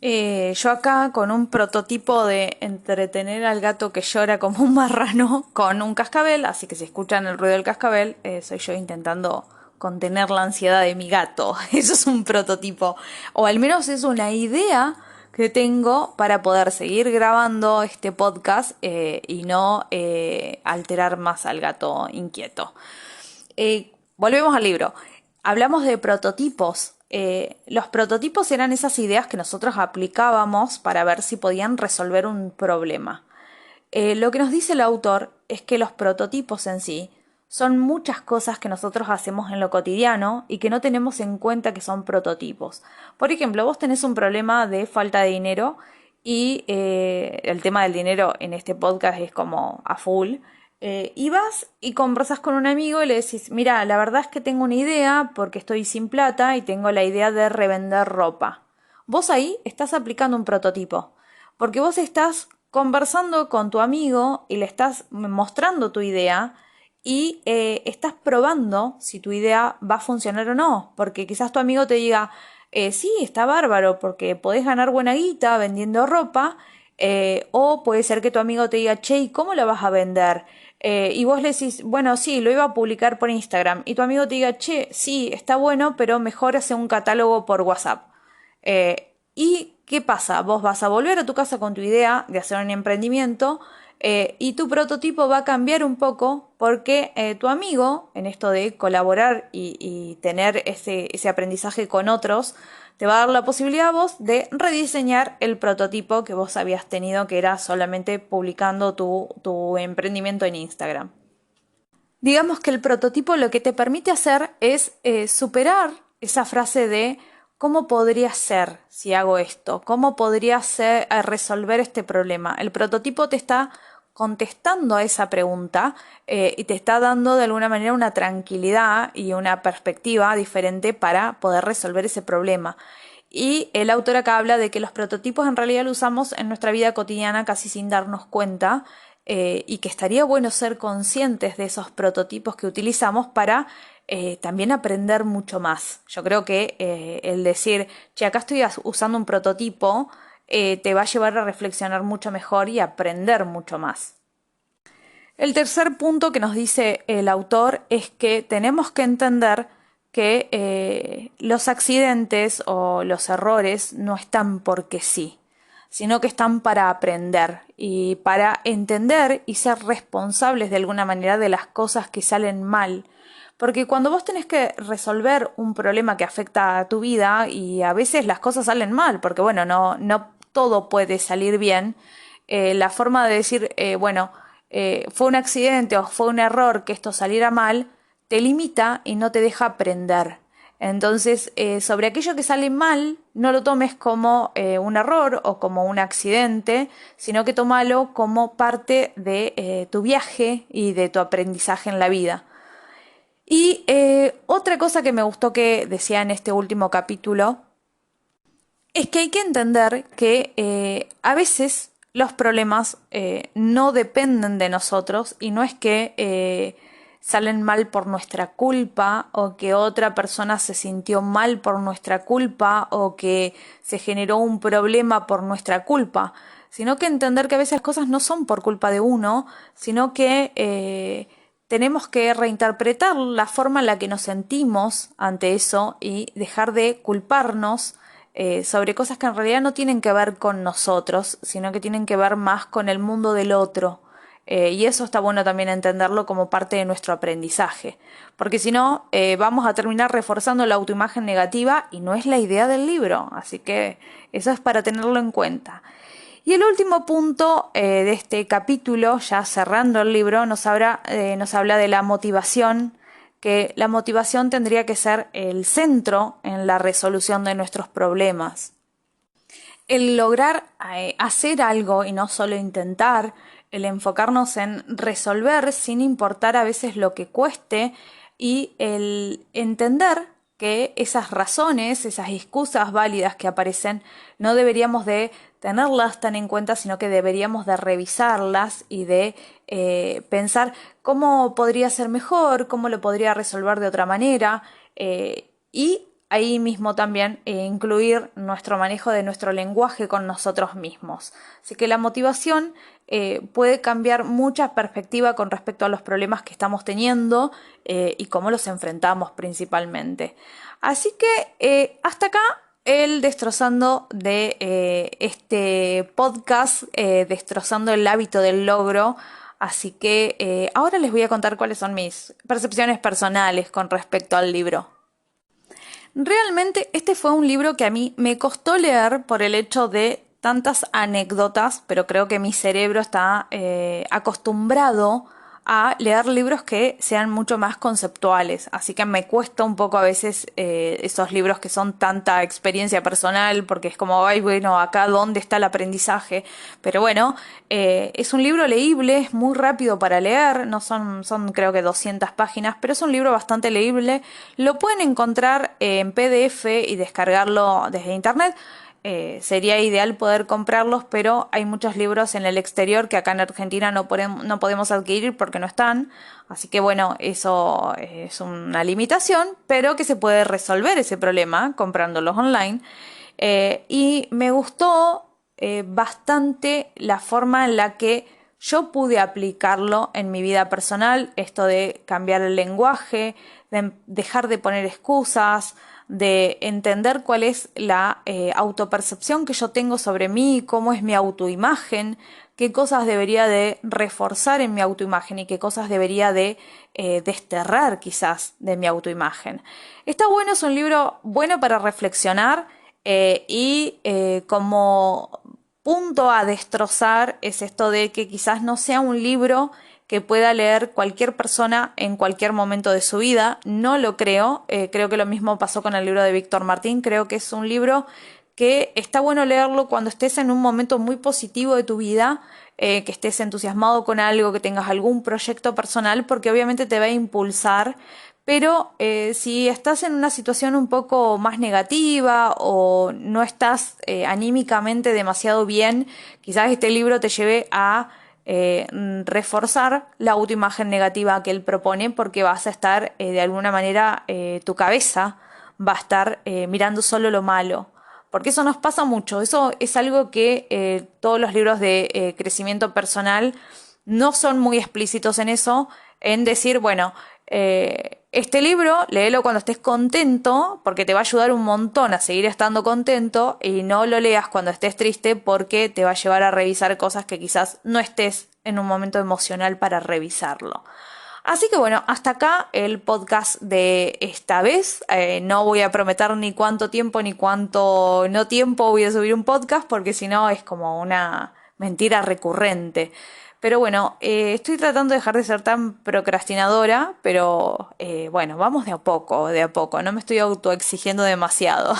Yo acá con un prototipo de entretener al gato que llora como un marrano con un cascabel, así que si escuchan el ruido del cascabel, soy yo intentando contener la ansiedad de mi gato. Eso es un prototipo, o al menos es una idea que tengo para poder seguir grabando este podcast y no alterar más al gato inquieto. Volvemos al libro. Hablamos de prototipos. Los prototipos eran esas ideas que nosotros aplicábamos para ver si podían resolver un problema. Lo que nos dice el autor es que los prototipos en sí son muchas cosas que nosotros hacemos en lo cotidiano y que no tenemos en cuenta que son prototipos. Por ejemplo, vos tenés un problema de falta de dinero y el tema del dinero en este podcast es como a full. Y vas y conversas con un amigo y le decís, mira, la verdad es que tengo una idea porque estoy sin plata y tengo la idea de revender ropa. Vos ahí estás aplicando un prototipo, porque vos estás conversando con tu amigo y le estás mostrando tu idea y estás probando si tu idea va a funcionar o no, porque quizás tu amigo te diga, sí, está bárbaro porque podés ganar buena guita vendiendo ropa, o puede ser que tu amigo te diga, che, ¿y cómo la vas a vender? Y vos le decís, bueno, sí, lo iba a publicar por Instagram. Y tu amigo te diga, che, sí, está bueno, pero mejor hacer un catálogo por WhatsApp. ¿Y qué pasa? Vos vas a volver a tu casa con tu idea de hacer un emprendimiento y tu prototipo va a cambiar un poco porque tu amigo, en esto de colaborar y tener ese aprendizaje con otros, te va a dar la posibilidad a vos de rediseñar el prototipo que vos habías tenido, que era solamente publicando tu emprendimiento en Instagram. Digamos que el prototipo lo que te permite hacer es superar esa frase de ¿cómo podría ser si hago esto? ¿Cómo podría ser resolver este problema? El prototipo te está contestando a esa pregunta y te está dando de alguna manera una tranquilidad y una perspectiva diferente para poder resolver ese problema. Y el autor acá habla de que los prototipos en realidad los usamos en nuestra vida cotidiana casi sin darnos cuenta y que estaría bueno ser conscientes de esos prototipos que utilizamos para también aprender mucho más. Yo creo que el decir, che, acá estoy usando un prototipo, te va a llevar a reflexionar mucho mejor y a aprender mucho más. El tercer punto que nos dice el autor es que tenemos que entender que los accidentes o los errores no están porque sí, sino que están para aprender y para entender y ser responsables de alguna manera de las cosas que salen mal. Porque cuando vos tenés que resolver un problema que afecta a tu vida y a veces las cosas salen mal, porque bueno, no todo puede salir bien, la forma de decir, fue un accidente o fue un error que esto saliera mal, te limita y no te deja aprender. Entonces, sobre aquello que sale mal, no lo tomes como un error o como un accidente, sino que tómalo como parte de tu viaje y de tu aprendizaje en la vida. Y otra cosa que me gustó que decía en este último capítulo es que hay que entender que a veces los problemas no dependen de nosotros y no es que salen mal por nuestra culpa o que otra persona se sintió mal por nuestra culpa o que se generó un problema por nuestra culpa, sino que entender que a veces las cosas no son por culpa de uno, sino que tenemos que reinterpretar la forma en la que nos sentimos ante eso y dejar de culparnos sobre cosas que en realidad no tienen que ver con nosotros, sino que tienen que ver más con el mundo del otro. Y eso está bueno también entenderlo como parte de nuestro aprendizaje, porque si no, vamos a terminar reforzando la autoimagen negativa y no es la idea del libro, así que eso es para tenerlo en cuenta. Y el último punto de este capítulo, ya cerrando el libro, nos habla de la motivación, que la motivación tendría que ser el centro en la resolución de nuestros problemas. El lograr hacer algo y no solo intentar, el enfocarnos en resolver sin importar a veces lo que cueste y el entender que esas razones, esas excusas válidas que aparecen, no deberíamos de tenerlas tan en cuenta, sino que deberíamos de revisarlas y de pensar cómo podría ser mejor, cómo lo podría resolver de otra manera y ahí mismo también incluir nuestro manejo de nuestro lenguaje con nosotros mismos. Así que la motivación puede cambiar mucha perspectiva con respecto a los problemas que estamos teniendo y cómo los enfrentamos principalmente. Así que hasta acá el destrozando de este podcast, destrozando el hábito del logro. Así que ahora les voy a contar cuáles son mis percepciones personales con respecto al libro. Realmente este fue un libro que a mí me costó leer por el hecho de tantas anécdotas, pero creo que mi cerebro está acostumbrado a leer libros que sean mucho más conceptuales, así que me cuesta un poco a veces esos libros que son tanta experiencia personal, porque es como, ay, bueno, acá dónde está el aprendizaje, pero bueno, es un libro leíble, es muy rápido para leer, no son creo que 200 páginas, pero es un libro bastante leíble, lo pueden encontrar en PDF y descargarlo desde internet. Sería ideal poder comprarlos, pero hay muchos libros en el exterior que acá en Argentina no podemos adquirir porque no están. Así que bueno, eso es una limitación, pero que se puede resolver ese problema comprándolos online. Y me gustó bastante la forma en la que yo pude aplicarlo en mi vida personal, esto de cambiar el lenguaje, de dejar de poner excusas, de entender cuál es la autopercepción que yo tengo sobre mí, cómo es mi autoimagen, qué cosas debería de reforzar en mi autoimagen y qué cosas debería de desterrar quizás de mi autoimagen. Está bueno, es un libro bueno para reflexionar y como punto a destrozar es esto de que quizás no sea un libro que pueda leer cualquier persona en cualquier momento de su vida. No lo creo. Creo que lo mismo pasó con el libro de Víctor Martín. Creo que es un libro que está bueno leerlo cuando estés en un momento muy positivo de tu vida, que estés entusiasmado con algo, que tengas algún proyecto personal, porque obviamente te va a impulsar. Pero si estás en una situación un poco más negativa o no estás anímicamente demasiado bien, quizás este libro te lleve a reforzar la autoimagen negativa que él propone, porque vas a estar de alguna manera, tu cabeza va a estar mirando solo lo malo. Porque eso nos pasa mucho, eso es algo que todos los libros de crecimiento personal no son muy explícitos en eso, en decir, bueno, este libro, léelo cuando estés contento, porque te va a ayudar un montón a seguir estando contento, y no lo leas cuando estés triste, porque te va a llevar a revisar cosas que quizás no estés en un momento emocional para revisarlo. Así que bueno, hasta acá el podcast de esta vez. No voy a prometer ni cuánto tiempo ni cuánto no tiempo voy a subir un podcast, porque si no es como una mentira recurrente. Pero bueno, estoy tratando de dejar de ser tan procrastinadora, pero bueno, vamos de a poco, no me estoy autoexigiendo demasiado.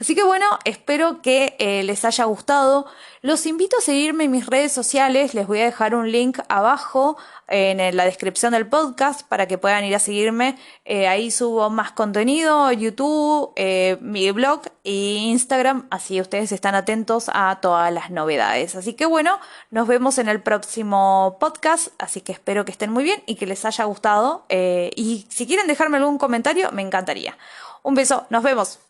Así que bueno, espero que les haya gustado. Los invito a seguirme en mis redes sociales, les voy a dejar un link abajo en la descripción del podcast para que puedan ir a seguirme. Ahí subo más contenido, YouTube, mi blog e Instagram, así ustedes están atentos a todas las novedades. Así que bueno, nos vemos en el próximo podcast, así que espero que estén muy bien y que les haya gustado. Y si quieren dejarme algún comentario, me encantaría. Un beso, nos vemos.